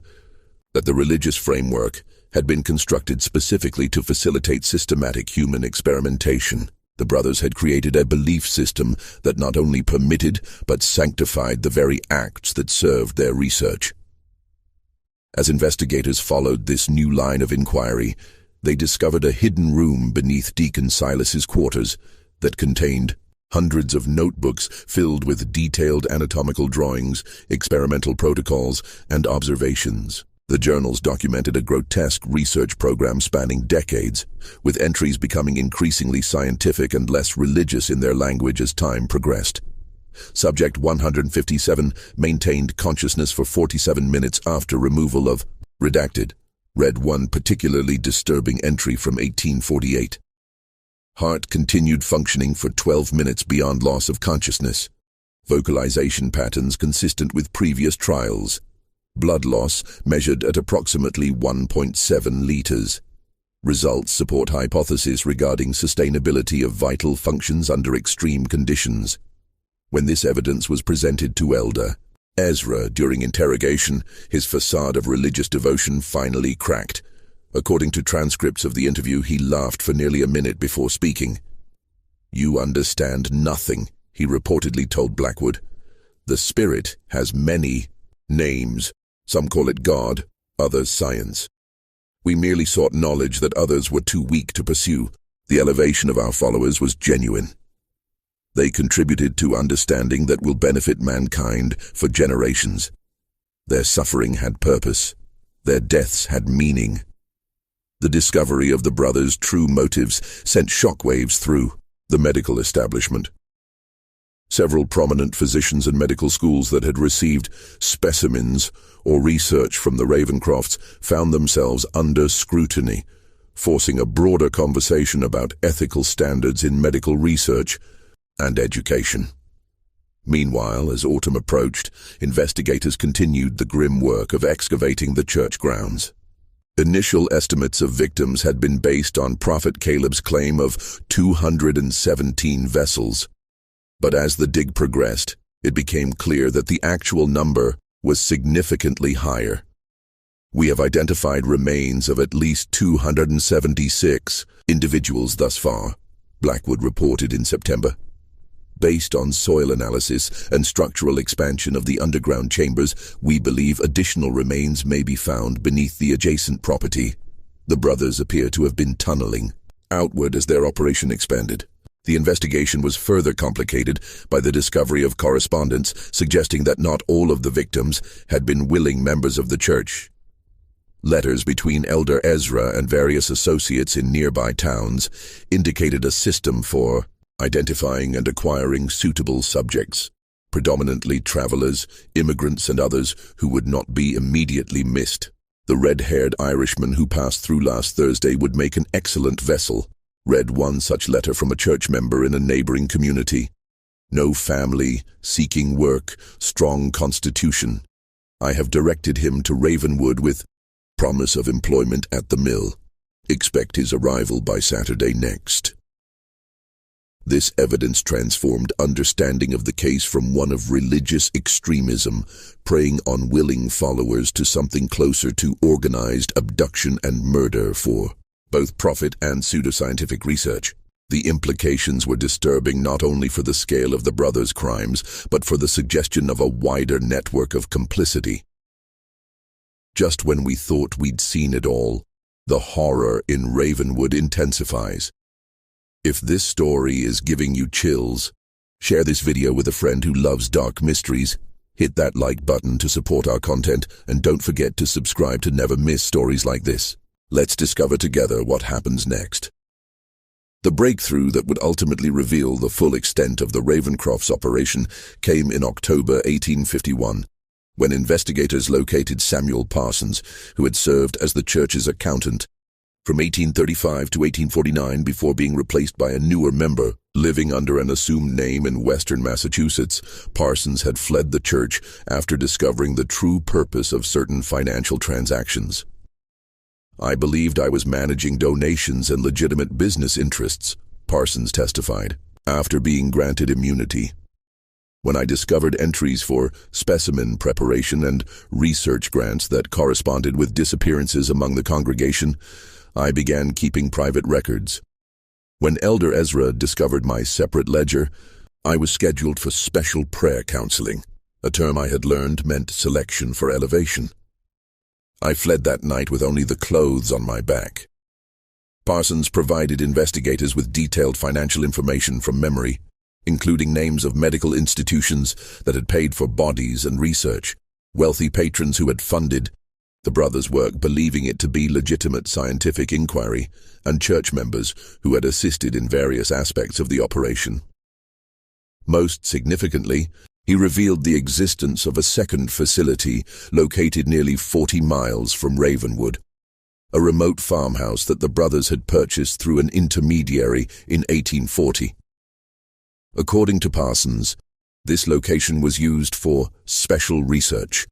that the religious framework had been constructed specifically to facilitate systematic human experimentation. The brothers had created a belief system that not only permitted but sanctified the very acts that served their research. As investigators followed this new line of inquiry, They discovered a hidden room beneath Deacon Silas's quarters that contained hundreds of notebooks filled with detailed anatomical drawings, experimental protocols, and observations. The journals documented a grotesque research program spanning decades, with entries becoming increasingly scientific and less religious in their language as time progressed. Subject 157 maintained consciousness for 47 minutes after removal of redacted. Read one particularly disturbing entry from 1848. Heart continued functioning for 12 minutes beyond loss of consciousness. Vocalization patterns consistent with previous trials. Blood loss measured at approximately 1.7 liters. Results support hypotheses regarding sustainability of vital functions under extreme conditions. When this evidence was presented to Elder Ezra during interrogation, his facade of religious devotion finally cracked. According to transcripts of the interview, he laughed for nearly a minute before speaking. "You understand nothing," he reportedly told Blackwood. "The spirit has many names. Some call it God, others science. We merely sought knowledge that others were too weak to pursue. The elevation of our followers was genuine. They contributed to understanding that will benefit mankind for generations. Their suffering had purpose. Their deaths had meaning." The discovery of the brothers' true motives sent shockwaves through the medical establishment. Several prominent physicians and medical schools that had received specimens or research from the Ravencrofts found themselves under scrutiny, forcing a broader conversation about ethical standards in medical research and education. Meanwhile, as autumn approached, investigators continued the grim work of excavating the church grounds. Initial estimates of victims had been based on Prophet Caleb's claim of 217 vessels. But as the dig progressed, it became clear that the actual number was significantly higher. "We have identified remains of at least 276 individuals thus far," Blackwood reported in September. "Based on soil analysis and structural expansion of the underground chambers, we believe additional remains may be found beneath the adjacent property." The brothers appear to have been tunneling outward as their operation expanded. The investigation was further complicated by the discovery of correspondence suggesting that not all of the victims had been willing members of the church. Letters between Elder Ezra and various associates in nearby towns indicated a system for identifying and acquiring suitable subjects, predominantly travelers, immigrants, and others who would not be immediately missed. The red-haired Irishman who passed through last Thursday would make an excellent vessel. Read one such letter from a church member in a neighboring community. "No family, seeking work, strong constitution. I have directed him to Ravenwood with promise of employment at the mill. Expect his arrival by Saturday next." This evidence transformed understanding of the case from one of religious extremism, preying on willing followers, to something closer to organized abduction and murder for both profit and pseudoscientific research. The implications were disturbing not only for the scale of the brothers' crimes, but for the suggestion of a wider network of complicity. Just when we thought we'd seen it all, the horror in Ravenwood intensifies. If this story is giving you chills, share this video with a friend who loves dark mysteries. Hit that like button to support our content, and don't forget to subscribe to never miss stories like this. Let's discover together what happens next. The breakthrough that would ultimately reveal the full extent of the Ravencrofts' operation came in October 1851, when investigators located Samuel Parsons, who had served as the church's accountant from 1835 to 1849 before being replaced by a newer member. Living under an assumed name in western Massachusetts, Parsons had fled the church after discovering the true purpose of certain financial transactions. "I believed I was managing donations and legitimate business interests," Parsons testified, after being granted immunity. "When I discovered entries for specimen preparation and research grants that corresponded with disappearances among the congregation, I began keeping private records. When Elder Ezra discovered my separate ledger, I was scheduled for special prayer counseling, a term I had learned meant selection for elevation. I fled that night with only the clothes on my back. Parsons provided investigators with detailed financial information from memory, including names of medical institutions that had paid for bodies and research, wealthy patrons who had funded the brothers' work, believing it to be legitimate scientific inquiry, and church members who had assisted in various aspects of the operation. Most significantly, he revealed the existence of a second facility located nearly 40 miles from Ravenwood, a remote farmhouse that the brothers had purchased through an intermediary in 1840. According to Parsons, this location was used for special research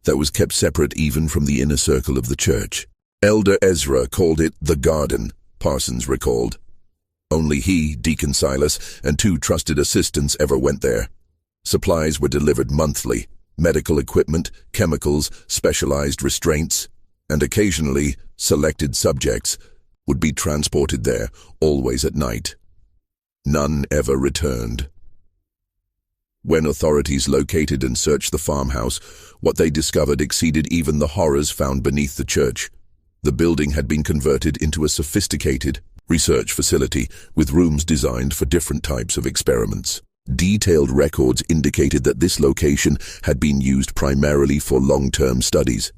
that was kept separate even from the inner circle of the church. Elder Ezra called it the garden, Parsons recalled. Only he, Deacon Silas, and 2 trusted assistants ever went there. Supplies were delivered monthly: medical equipment, chemicals, specialized restraints, and occasionally selected subjects would be transported there, always at night. None ever returned. When authorities located and searched the farmhouse, what they discovered exceeded even the horrors found beneath the church. The building had been converted into a sophisticated research facility with rooms designed for different types of experiments. Detailed records indicated that this location had been used primarily for long-term studies.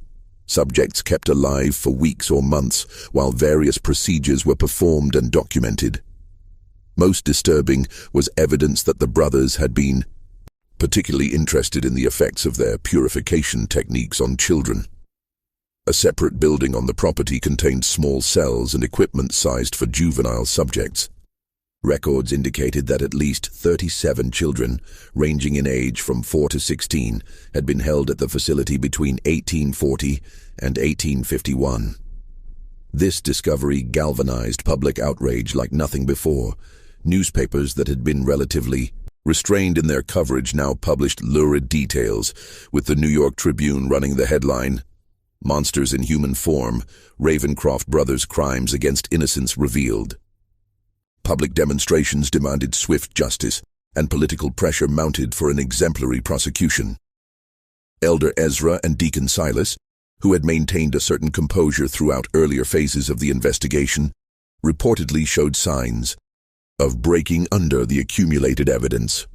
Subjects kept alive for weeks or months while various procedures were performed and documented. Most disturbing was evidence that the brothers had been particularly interested in the effects of their purification techniques on children. A separate building on the property contained small cells and equipment sized for juvenile subjects. Records indicated that at least 37 children, ranging in age from 4 to 16, had been held at the facility between 1840 and 1851. This discovery galvanized public outrage like nothing before. Newspapers that had been relatively restrained in their coverage now published lurid details, with the New York Tribune running the headline, "Monsters in Human Form, Ravencroft Brothers' Crimes Against Innocents Revealed." Public demonstrations demanded swift justice, and political pressure mounted for an exemplary prosecution. Elder Ezra and Deacon Silas, who had maintained a certain composure throughout earlier phases of the investigation, reportedly showed signs of breaking under the accumulated evidence.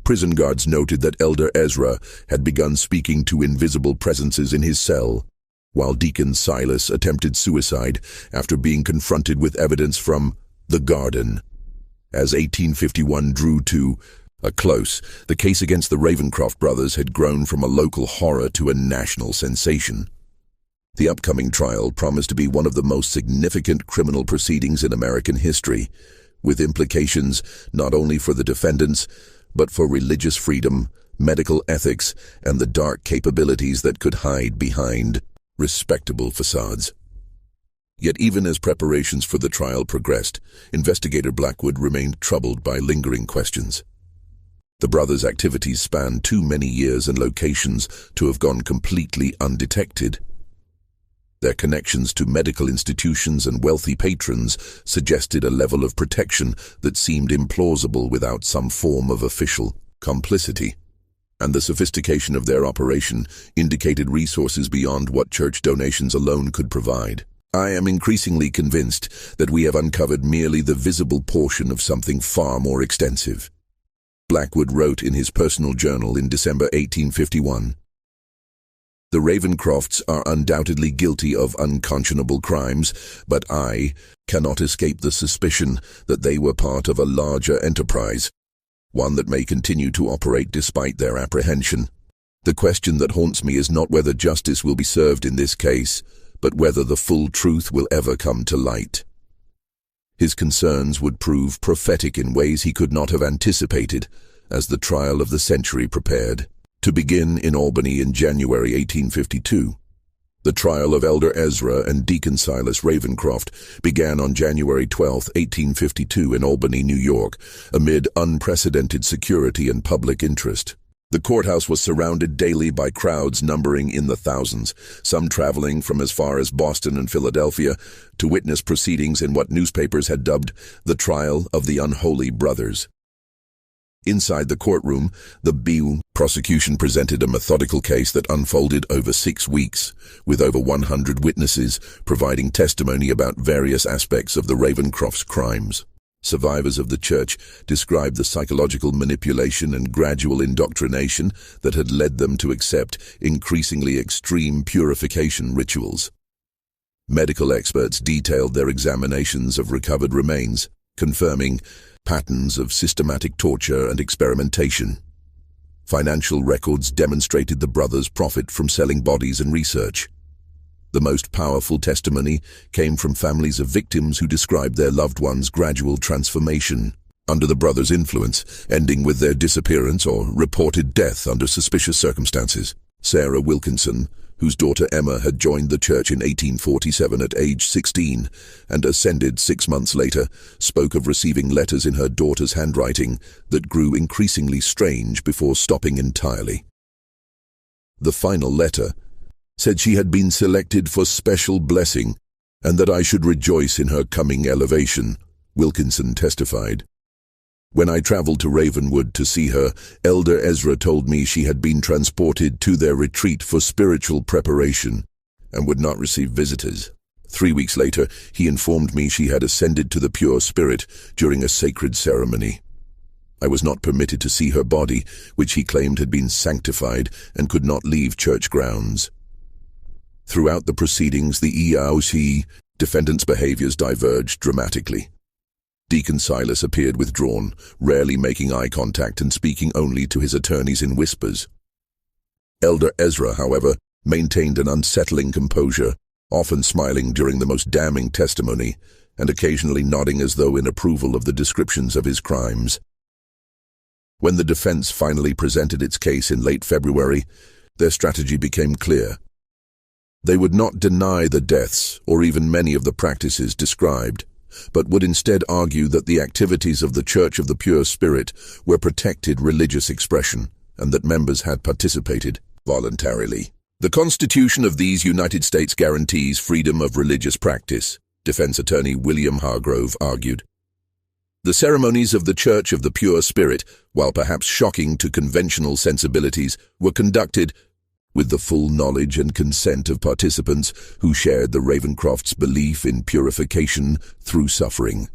Prison guards noted that Elder Ezra had begun speaking to invisible presences in his cell, while Deacon Silas attempted suicide after being confronted with evidence from the garden. As 1851 drew to a close, the case against the Ravencroft brothers had grown from a local horror to a national sensation. The upcoming trial promised to be one of the most significant criminal proceedings in American history, with implications not only for the defendants, but for religious freedom, medical ethics, and the dark capabilities that could hide behind respectable facades. Yet even as preparations for the trial progressed, investigator Blackwood remained troubled by lingering questions. The brothers' activities spanned too many years and locations to have gone completely undetected. Their connections to medical institutions and wealthy patrons suggested a level of protection that seemed implausible without some form of official complicity. And the sophistication of their operation indicated resources beyond what church donations alone could provide. I am increasingly convinced that we have uncovered merely the visible portion of something far more extensive. Blackwood wrote in his personal journal in December 1851, "The Ravencrofts are undoubtedly guilty of unconscionable crimes, but I cannot escape the suspicion that they were part of a larger enterprise, one that may continue to operate despite their apprehension. The question that haunts me is not whether justice will be served in this case, but whether the full truth will ever come to light." His concerns would prove prophetic in ways he could not have anticipated as the trial of the century prepared to begin in Albany in January 1852. The trial of Elder Ezra and Deacon Silas Ravencroft began on January 12, 1852 in Albany, New York, amid unprecedented security and public interest. The courthouse was surrounded daily by crowds numbering in the thousands, some traveling from as far as Boston and Philadelphia to witness proceedings in what newspapers had dubbed the trial of the unholy brothers. Inside the courtroom, the prosecution presented a methodical case that unfolded over 6 weeks, with over 100 witnesses providing testimony about various aspects of the Ravencrofts' crimes. Survivors of the church described the psychological manipulation and gradual indoctrination that had led them to accept increasingly extreme purification rituals. Medical experts detailed their examinations of recovered remains, confirming patterns of systematic torture and experimentation. Financial records demonstrated the brothers' profit from selling bodies and research. The most powerful testimony came from families of victims who described their loved ones' gradual transformation under the brothers' influence, ending with their disappearance or reported death under suspicious circumstances. Sarah Wilkinson, whose daughter Emma had joined the church in 1847 at age 16 and ascended 6 months later, spoke of receiving letters in her daughter's handwriting that grew increasingly strange before stopping entirely. The final letter said she had been selected for special blessing and that I should rejoice in her coming elevation, Wilkinson testified. When I traveled to Ravenwood to see her, Elder Ezra told me she had been transported to their retreat for spiritual preparation and would not receive visitors. 3 weeks later, he informed me she had ascended to the pure spirit during a sacred ceremony. I was not permitted to see her body, which he claimed had been sanctified and could not leave church grounds. Throughout the proceedings, the EAOC defendants' behaviors diverged dramatically. Deacon Silas appeared withdrawn, rarely making eye contact and speaking only to his attorneys in whispers. Elder Ezra, however, maintained an unsettling composure, often smiling during the most damning testimony and occasionally nodding as though in approval of the descriptions of his crimes. When the defense finally presented its case in late February, their strategy became clear. They would not deny the deaths or even many of the practices described, but would instead argue that the activities of the Church of the Pure Spirit were protected religious expression and that members had participated voluntarily. The Constitution of these United States guarantees freedom of religious practice, defense attorney William Hargrove argued. The ceremonies of the Church of the Pure Spirit, while perhaps shocking to conventional sensibilities, were conducted with the full knowledge and consent of participants who shared the Ravencrofts' belief in purification through suffering.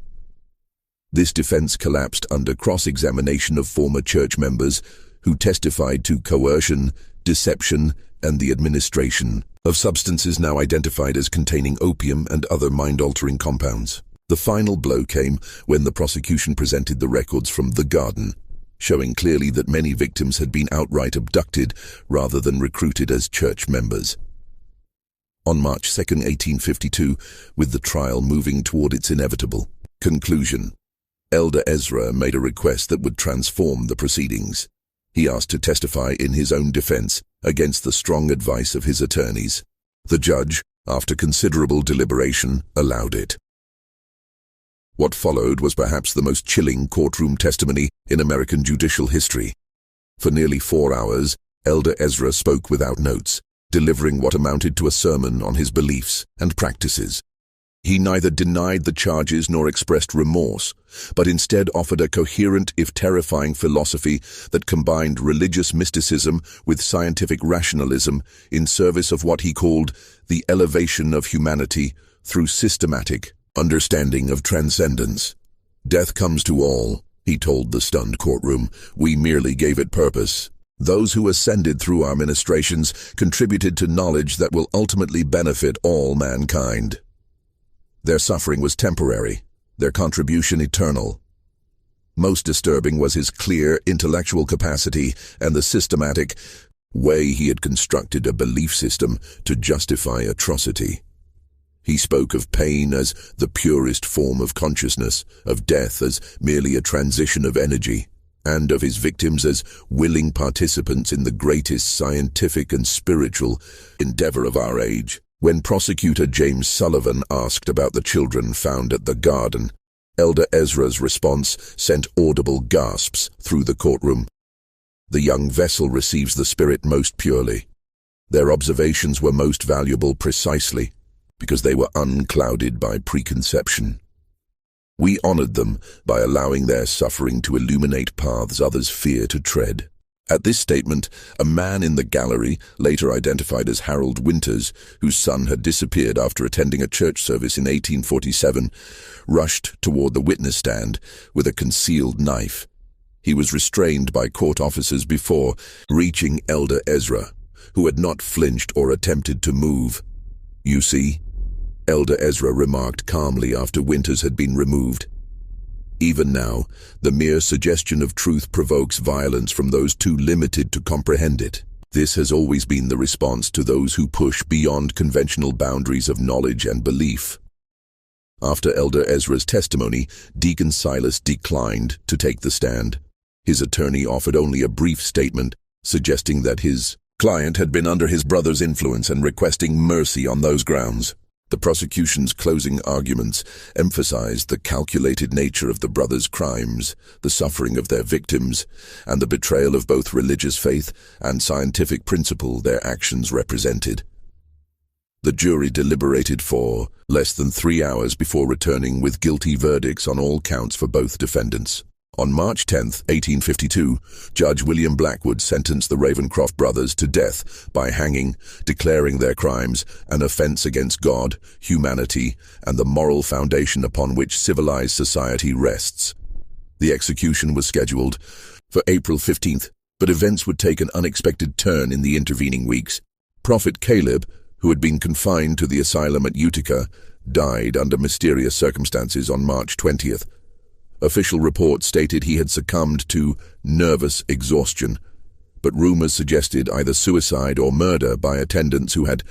This defense collapsed under cross-examination of former church members who testified to coercion, deception, and the administration of substances now identified as containing opium and other mind-altering compounds. The final blow came when the prosecution presented the records from the garden, showing clearly that many victims had been outright abducted rather than recruited as church members. On March 2, 1852, with the trial moving toward its inevitable conclusion, Elder Ezra made a request that would transform the proceedings. He asked to testify in his own defense against the strong advice of his attorneys. The judge, after considerable deliberation, allowed it. What followed was perhaps the most chilling courtroom testimony in American judicial history. For nearly 4 hours, Elder Ezra spoke without notes, delivering what amounted to a sermon on his beliefs and practices. He neither denied the charges nor expressed remorse, but instead offered a coherent, if terrifying, philosophy that combined religious mysticism with scientific rationalism in service of what he called the elevation of humanity through systematic understanding of transcendence. Death comes to all, he told the stunned courtroom. We merely gave it purpose. Those who ascended through our ministrations contributed to knowledge that will ultimately benefit all mankind. Their suffering was temporary, their contribution eternal. Most disturbing was his clear intellectual capacity and the systematic way he had constructed a belief system to justify atrocity. He spoke of pain as the purest form of consciousness, of death as merely a transition of energy, and of his victims as willing participants in the greatest scientific and spiritual endeavor of our age. When prosecutor James Sullivan asked about the children found at the garden, Elder Ezra's response sent audible gasps through the courtroom. The young vessel receives the Spirit most purely. Their observations were most valuable precisely because they were unclouded by preconception. We We honored them by allowing their suffering to illuminate paths others fear to tread. At this statement, a man in the gallery, later identified as Harold Winters, whose son had disappeared after attending a church service in 1847, rushed toward the witness stand with a concealed knife. He was restrained by court officers before reaching Elder Ezra, who had not flinched or attempted to move. "You see," Elder Ezra remarked calmly after Winters had been removed. Even now, the mere suggestion of truth provokes violence from those too limited to comprehend it. This has always been the response to those who push beyond conventional boundaries of knowledge and belief. After Elder Ezra's testimony, Deacon Silas declined to take the stand. His attorney offered only a brief statement, suggesting that his client had been under his brother's influence and requesting mercy on those grounds. The prosecution's closing arguments emphasized the calculated nature of the brothers' crimes, the suffering of their victims, and the betrayal of both religious faith and scientific principle their actions represented. The jury deliberated for less than 3 hours before returning with guilty verdicts on all counts for both defendants. On March 10, 1852, Judge William Blackwood sentenced the Ravencroft brothers to death by hanging, declaring their crimes an offense against God, humanity, and the moral foundation upon which civilized society rests. The execution was scheduled for April 15th, but events would take an unexpected turn in the intervening weeks. Prophet Caleb, who had been confined to the asylum at Utica, died under mysterious circumstances on March 20th. Official reports stated he had succumbed to nervous exhaustion, but rumors suggested either suicide or murder by attendants who had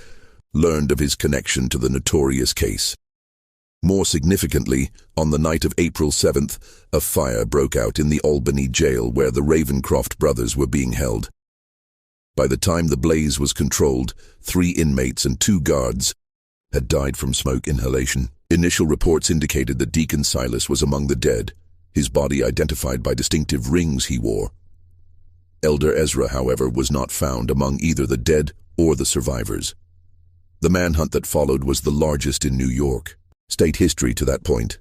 learned of his connection to the notorious case. More significantly, on the night of April 7th, a fire broke out in the Albany jail where the Ravencroft brothers were being held. By the time the blaze was controlled, 3 inmates and 2 guards had died from smoke inhalation. Initial reports indicated that Deacon Silas was among the dead, his body identified by distinctive rings he wore. Elder Ezra, however, was not found among either the dead or the survivors. The manhunt that followed was the largest in New York. State history to that point.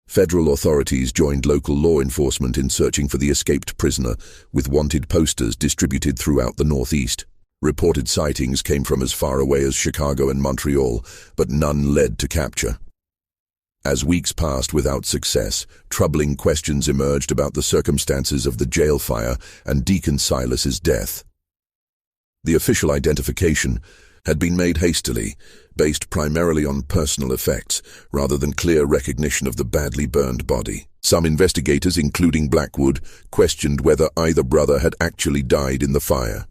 Federal authorities joined local law enforcement in searching for the escaped prisoner, with wanted posters distributed throughout the Northeast. Reported sightings came from as far away as Chicago and Montreal, but none led to capture. As weeks passed without success, troubling questions emerged about the circumstances of the jail fire and Deacon Silas's death. The official identification had been made hastily, based primarily on personal effects, rather than clear recognition of the badly burned body. Some investigators, including Blackwood, questioned whether either brother had actually died in the fire.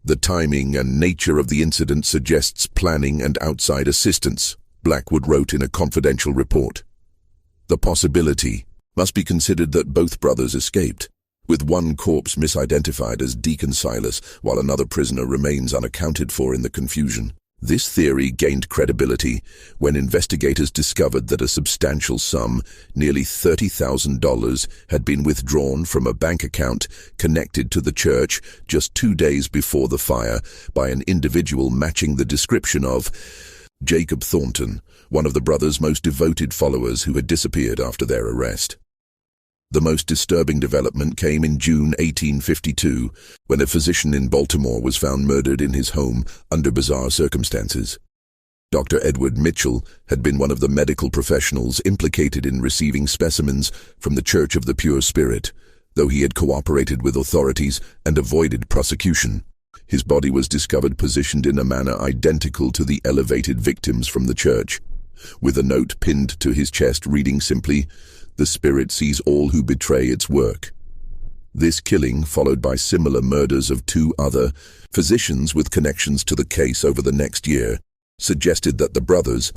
The timing and nature of the incident suggests planning and outside assistance, Blackwood wrote in a confidential report. The possibility must be considered that both brothers escaped, with one corpse misidentified as Deacon Silas, while another prisoner remains unaccounted for in the confusion. This theory gained credibility when investigators discovered that a substantial sum, nearly $30,000, had been withdrawn from a bank account connected to the church just 2 days before the fire by an individual matching the description of Jacob Thornton, one of the brothers' most devoted followers who had disappeared after their arrest. The most disturbing development came in June 1852, when a physician in Baltimore was found murdered in his home under bizarre circumstances. Dr. Edward Mitchell had been one of the medical professionals implicated in receiving specimens from the Church of the Pure Spirit, though he had cooperated with authorities and avoided prosecution. His body was discovered positioned in a manner identical to the elevated victims from the church, with a note pinned to his chest reading simply, "The Spirit sees all who betray its work." This killing, followed by similar murders of 2 other physicians with connections to the case over the next year, suggested that the brothers,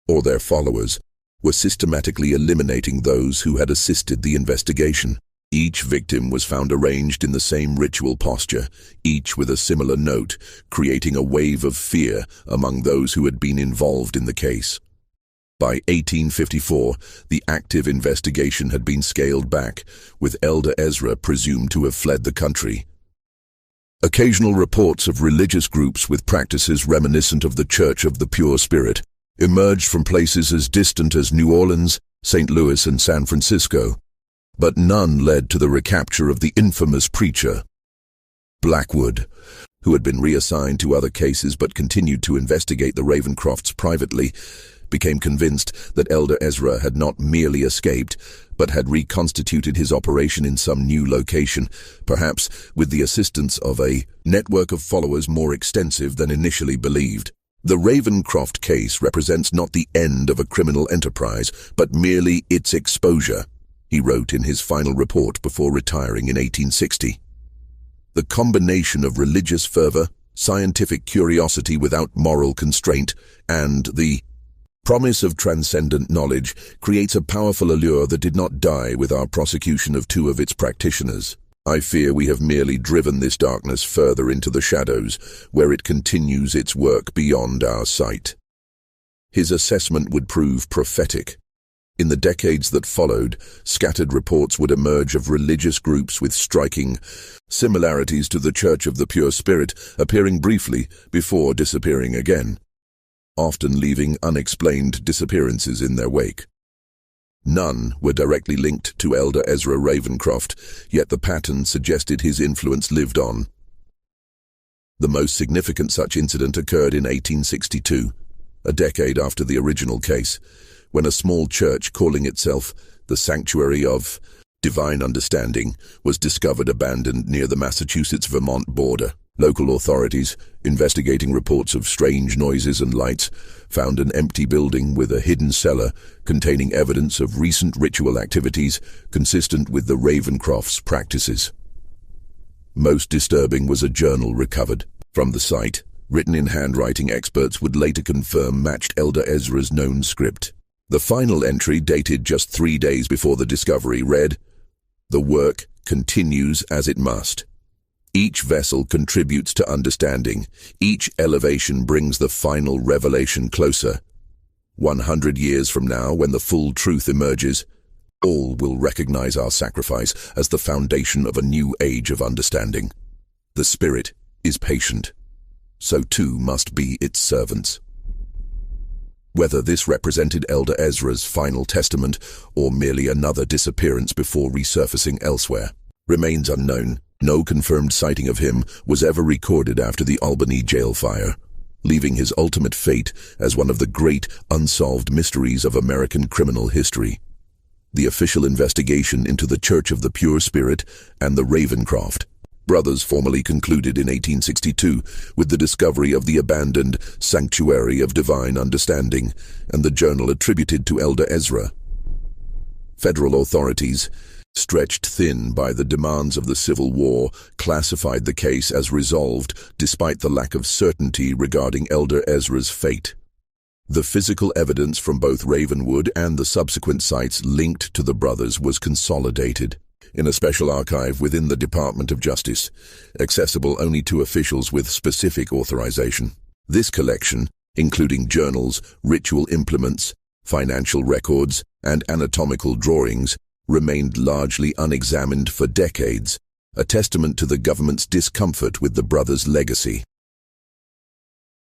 or their followers, were systematically eliminating those who had assisted the investigation. Each victim was found arranged in the same ritual posture, each with a similar note, creating a wave of fear among those who had been involved in the case. By 1854, the active investigation had been scaled back, with Elder Ezra presumed to have fled the country. Occasional reports of religious groups with practices reminiscent of the Church of the Pure Spirit emerged from places as distant as New Orleans St. Louis and San Francisco, but none led to the recapture of the infamous preacher. Blackwood, who had been reassigned to other cases but continued to investigate the Ravencrofts privately, became convinced that Elder Ezra had not merely escaped, but had reconstituted his operation in some new location, perhaps with the assistance of a network of followers more extensive than initially believed. The Ravencroft case represents not the end of a criminal enterprise, but merely its exposure, he wrote in his final report before retiring in 1860. The combination of religious fervor, scientific curiosity without moral constraint, and the promise of transcendent knowledge creates a powerful allure that did not die with our prosecution of two of its practitioners. I fear we have merely driven this darkness further into the shadows, where it continues its work beyond our sight. His assessment would prove prophetic. In the decades that followed, scattered reports would emerge of religious groups with striking similarities to the Church of the Pure Spirit, appearing briefly before disappearing again, often leaving unexplained disappearances in their wake. None were directly linked to Elder Ezra Ravencroft, yet the pattern suggested his influence lived on. The most significant such incident occurred in 1862, a decade after the original case, when a small church calling itself the Sanctuary of Divine Understanding was discovered abandoned near the Massachusetts-Vermont border. Local authorities, investigating reports of strange noises and lights, found an empty building with a hidden cellar containing evidence of recent ritual activities consistent with the Ravencrofts' practices. Most disturbing was a journal recovered from the site, written in handwriting experts would later confirm matched Elder Ezra's known script. The final entry, dated just 3 days before the discovery, read, "The work continues as it must. Each vessel contributes to understanding. Each elevation brings the final revelation closer. 100 years from now, when the full truth emerges, all will recognize our sacrifice as the foundation of a new age of understanding. The Spirit is patient. So too must be its servants." Whether this represented Elder Ezra's final testament or merely another disappearance before resurfacing elsewhere remains unknown. No confirmed sighting of him was ever recorded after the Albany jail fire, leaving his ultimate fate as one of the great unsolved mysteries of American criminal history. The official investigation into the Church of the Pure Spirit and the Ravencroft brothers formally concluded in 1862 with the discovery of the abandoned Sanctuary of Divine Understanding and the journal attributed to Elder Ezra. Federal authorities, stretched thin by the demands of the Civil War, classified the case as resolved despite the lack of certainty regarding Elder Ezra's fate. The physical evidence from both Ravenwood and the subsequent sites linked to the brothers was consolidated in a special archive within the Department of Justice, accessible only to officials with specific authorization. This collection, including journals, ritual implements, financial records, and anatomical drawings, remained largely unexamined for decades, a testament to the government's discomfort with the brothers' legacy.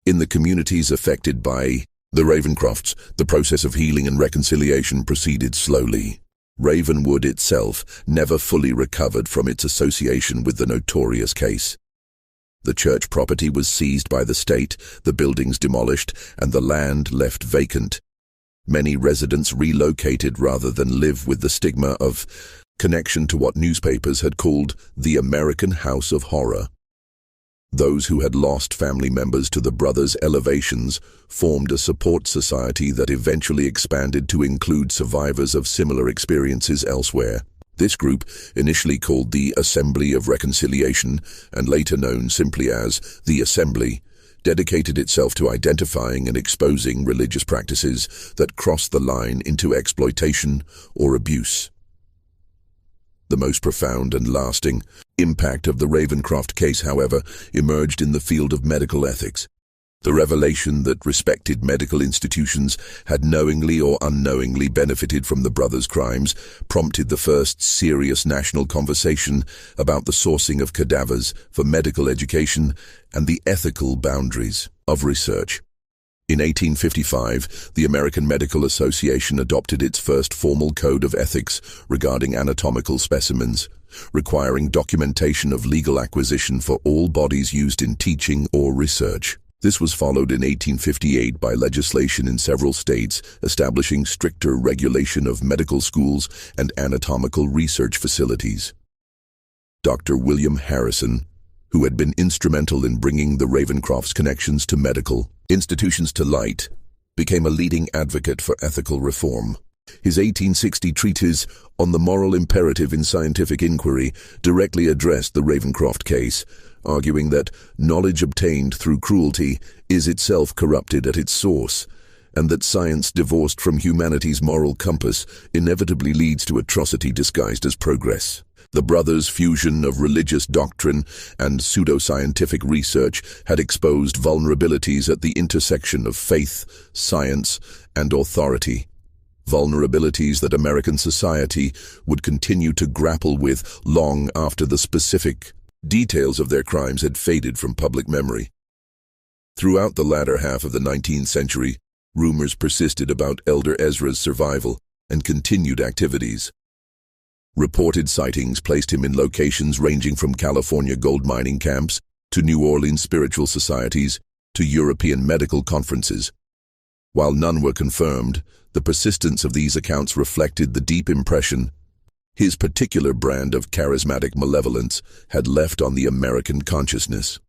In the communities affected by the Ravencrofts, the process of healing and reconciliation proceeded slowly. Ravenwood itself never fully recovered from its association with the notorious case. The church property was seized by the state, the buildings demolished, and the land left vacant. Many residents relocated rather than live with the stigma of connection to what newspapers had called the American House of Horror. Those who had lost family members to the brothers' elevations formed a support society that eventually expanded to include survivors of similar experiences elsewhere. This group, initially called the Assembly of Reconciliation and later known simply as the Assembly, dedicated itself to identifying and exposing religious practices that crossed the line into exploitation or abuse. The most profound and lasting impact of the Ravencroft case, however, emerged in the field of medical ethics. The revelation that respected medical institutions had knowingly or unknowingly benefited from the brothers' crimes prompted the first serious national conversation about the sourcing of cadavers for medical education and the ethical boundaries of research. In 1855, the American Medical Association adopted its first formal code of ethics regarding anatomical specimens, requiring documentation of legal acquisition for all bodies used in teaching or research. This was followed in 1858 by legislation in several states establishing stricter regulation of medical schools and anatomical research facilities. Dr. William Harrison, who had been instrumental in bringing the Ravencrofts' connections to medical institutions to light, became a leading advocate for ethical reform. His 1860 treatise on the moral imperative in scientific inquiry directly addressed the Ravencroft case, arguing that knowledge obtained through cruelty is itself corrupted at its source, and that science divorced from humanity's moral compass inevitably leads to atrocity disguised as progress. The brothers' fusion of religious doctrine and pseudoscientific research had exposed vulnerabilities at the intersection of faith, science, and authority. Vulnerabilities that American society would continue to grapple with long after the specific details of their crimes had faded from public memory. Throughout the latter half of the 19th century, rumors persisted about Elder Ezra's survival and continued activities. Reported sightings placed him in locations ranging from California gold mining camps to New Orleans spiritual societies to European medical conferences. While none were confirmed, the persistence of these accounts reflected the deep impression his particular brand of charismatic malevolence had left on the American consciousness.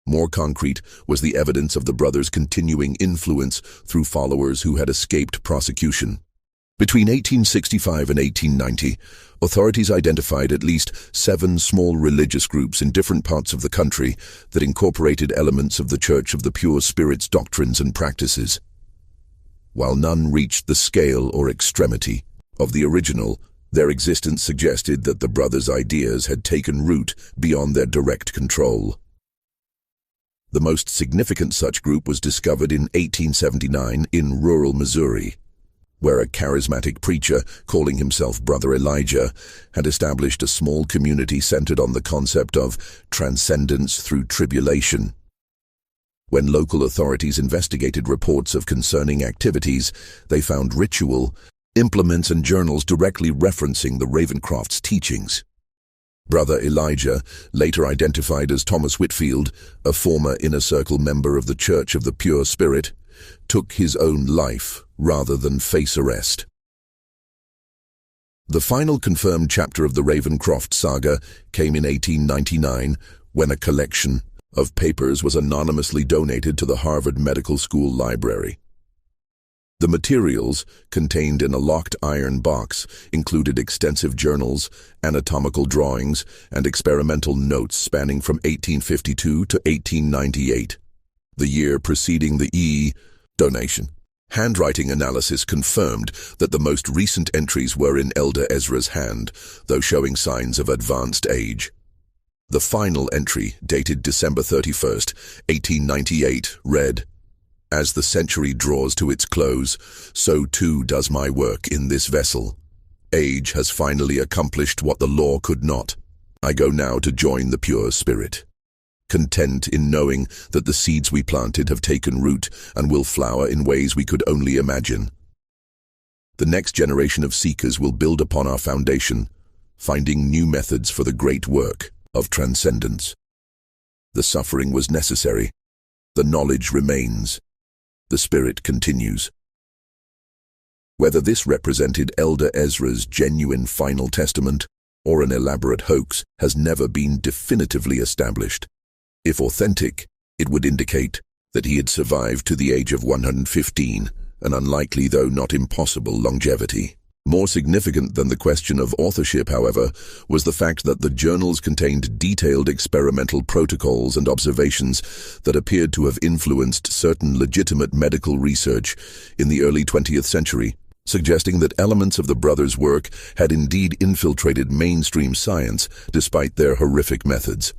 More concrete was the evidence of the brothers' continuing influence through followers who had escaped prosecution. Between 1865 and 1890, authorities identified at least 7 small religious groups in different parts of the country that incorporated elements of the Church of the Pure Spirit's doctrines and practices. While none reached the scale or extremity of the original, their existence suggested that the brothers' ideas had taken root beyond their direct control. The most significant such group was discovered in 1879 in rural Missouri, where a charismatic preacher, calling himself Brother Elijah, had established a small community centered on the concept of transcendence through tribulation. When local authorities investigated reports of concerning activities, they found ritual, implements and journals directly referencing the Ravencrofts' teachings. Brother Elijah, later identified as Thomas Whitfield, a former Inner Circle member of the Church of the Pure Spirit, took his own life rather than face arrest. The final confirmed chapter of the Ravencroft saga came in 1899 when a collection of papers was anonymously donated to the Harvard Medical School library. The materials, contained in a locked iron box, included extensive journals, anatomical drawings, and experimental notes spanning from 1852 to 1898, the year preceding the donation. Handwriting analysis confirmed that the most recent entries were in Elder Ezra's hand, though showing signs of advanced age. The final entry, dated December 31st, 1898, read, "As the century draws to its close, so too does my work in this vessel. Age has finally accomplished what the law could not. I go now to join the pure spirit, content in knowing that the seeds we planted have taken root and will flower in ways we could only imagine. The next generation of seekers will build upon our foundation, finding new methods for the great work of transcendence. The suffering was necessary. The knowledge remains. The spirit continues." Whether this represented Elder Ezra's genuine final testament or an elaborate hoax has never been definitively established. If authentic, it would indicate that he had survived to the age of 115, an unlikely though not impossible longevity. More significant than the question of authorship, however, was the fact that the journals contained detailed experimental protocols and observations that appeared to have influenced certain legitimate medical research in the early 20th century, suggesting that elements of the brothers' work had indeed infiltrated mainstream science despite their horrific methods.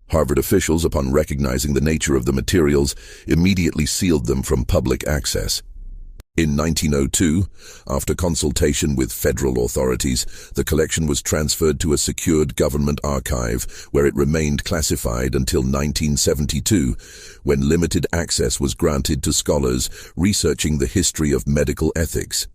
Harvard officials, upon recognizing the nature of the materials, immediately sealed them from public access. In 1902, after consultation with federal authorities, the collection was transferred to a secured government archive where it remained classified until 1972, when limited access was granted to scholars researching the history of medical ethics.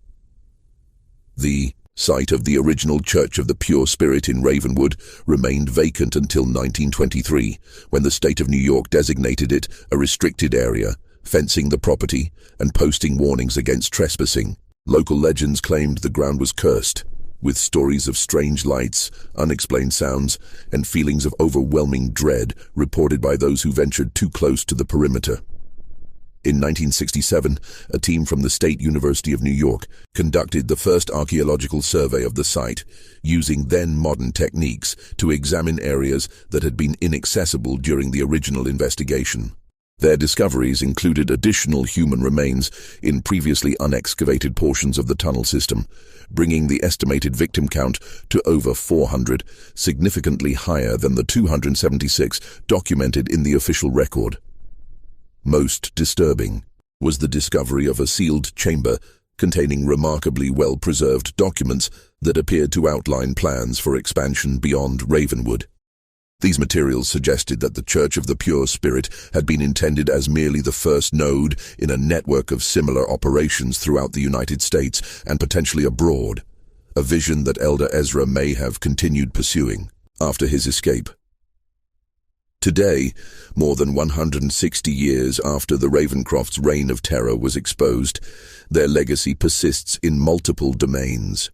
The site of the original Church of the Pure Spirit in Ravenwood remained vacant until 1923, when the state of New York designated it a restricted area, fencing the property and posting warnings against trespassing. Local legends claimed the ground was cursed, with stories of strange lights, unexplained sounds, and feelings of overwhelming dread reported by those who ventured too close to the perimeter. In 1967, a team from the State University of New York conducted the first archaeological survey of the site, using then-modern techniques to examine areas that had been inaccessible during the original investigation. Their discoveries included additional human remains in previously unexcavated portions of the tunnel system, bringing the estimated victim count to over 400, significantly higher than the 276 documented in the official record. Most disturbing was the discovery of a sealed chamber containing remarkably well-preserved documents that appeared to outline plans for expansion beyond Ravenwood. These materials suggested that the Church of the Pure Spirit had been intended as merely the first node in a network of similar operations throughout the United States and potentially abroad, a vision that Elder Ezra may have continued pursuing after his escape. Today, more than 160 years after the Ravencrofts' reign of terror was exposed, their legacy persists in multiple domains.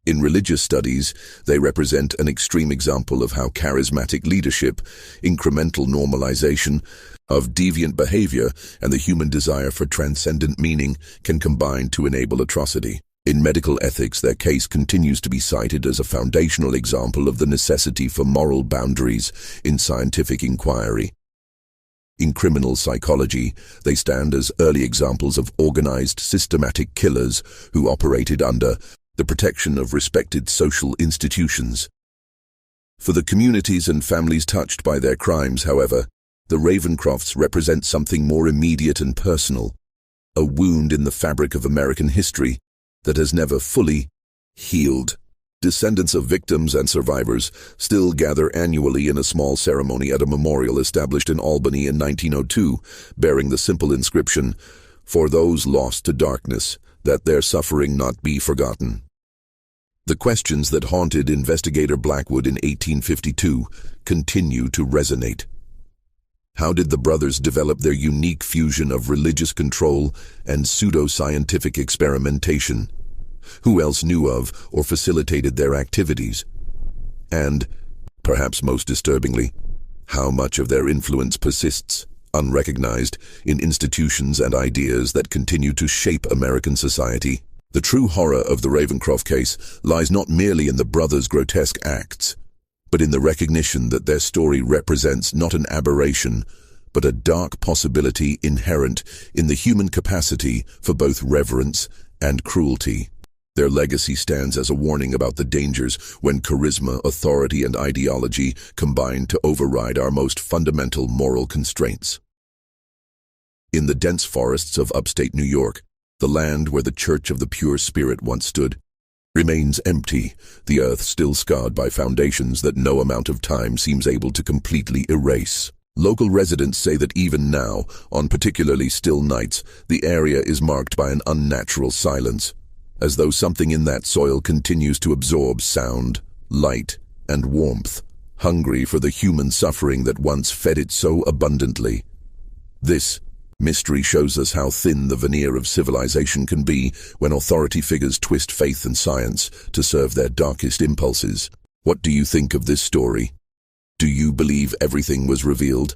In religious studies, they represent an extreme example of how charismatic leadership, incremental normalization of deviant behavior, and the human desire for transcendent meaning can combine to enable atrocity. In medical ethics, their case continues to be cited as a foundational example of the necessity for moral boundaries in scientific inquiry. In criminal psychology, they stand as early examples of organized, systematic killers who operated under the protection of respected social institutions. For the communities and families touched by their crimes, however, the Ravencrofts represent something more immediate and personal, a wound in the fabric of American history that has never fully healed. Descendants of victims and survivors still gather annually in a small ceremony at a memorial established in Albany in 1902, bearing the simple inscription, "For those lost to darkness, that their suffering not be forgotten." The questions that haunted investigator Blackwood in 1852 continue to resonate. How did the brothers develop their unique fusion of religious control and pseudo-scientific experimentation? Who else knew of or facilitated their activities? And, perhaps most disturbingly, how much of their influence persists, unrecognized, in institutions and ideas that continue to shape American society? The true horror of the Ravencroft case lies not merely in the brothers' grotesque acts, but in the recognition that their story represents not an aberration, but a dark possibility inherent in the human capacity for both reverence and cruelty. Their legacy stands as a warning about the dangers when charisma, authority, and ideology combine to override our most fundamental moral constraints. In the dense forests of upstate New York, the land where the Church of the Pure Spirit once stood remains empty, the earth still scarred by foundations that no amount of time seems able to completely erase. Local residents say that even now, on particularly still nights, the area is marked by an unnatural silence, as though something in that soil continues to absorb sound, light, and warmth, hungry for the human suffering that once fed it so abundantly. This mystery shows us how thin the veneer of civilization can be when authority figures twist faith and science to serve their darkest impulses. What do you think of this story? Do you believe everything was revealed?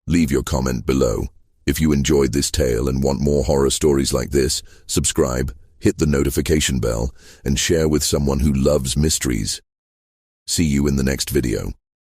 Leave your comment below. If you enjoyed this tale and want more horror stories like this, subscribe, hit the notification bell, and share with someone who loves mysteries. See you in the next video.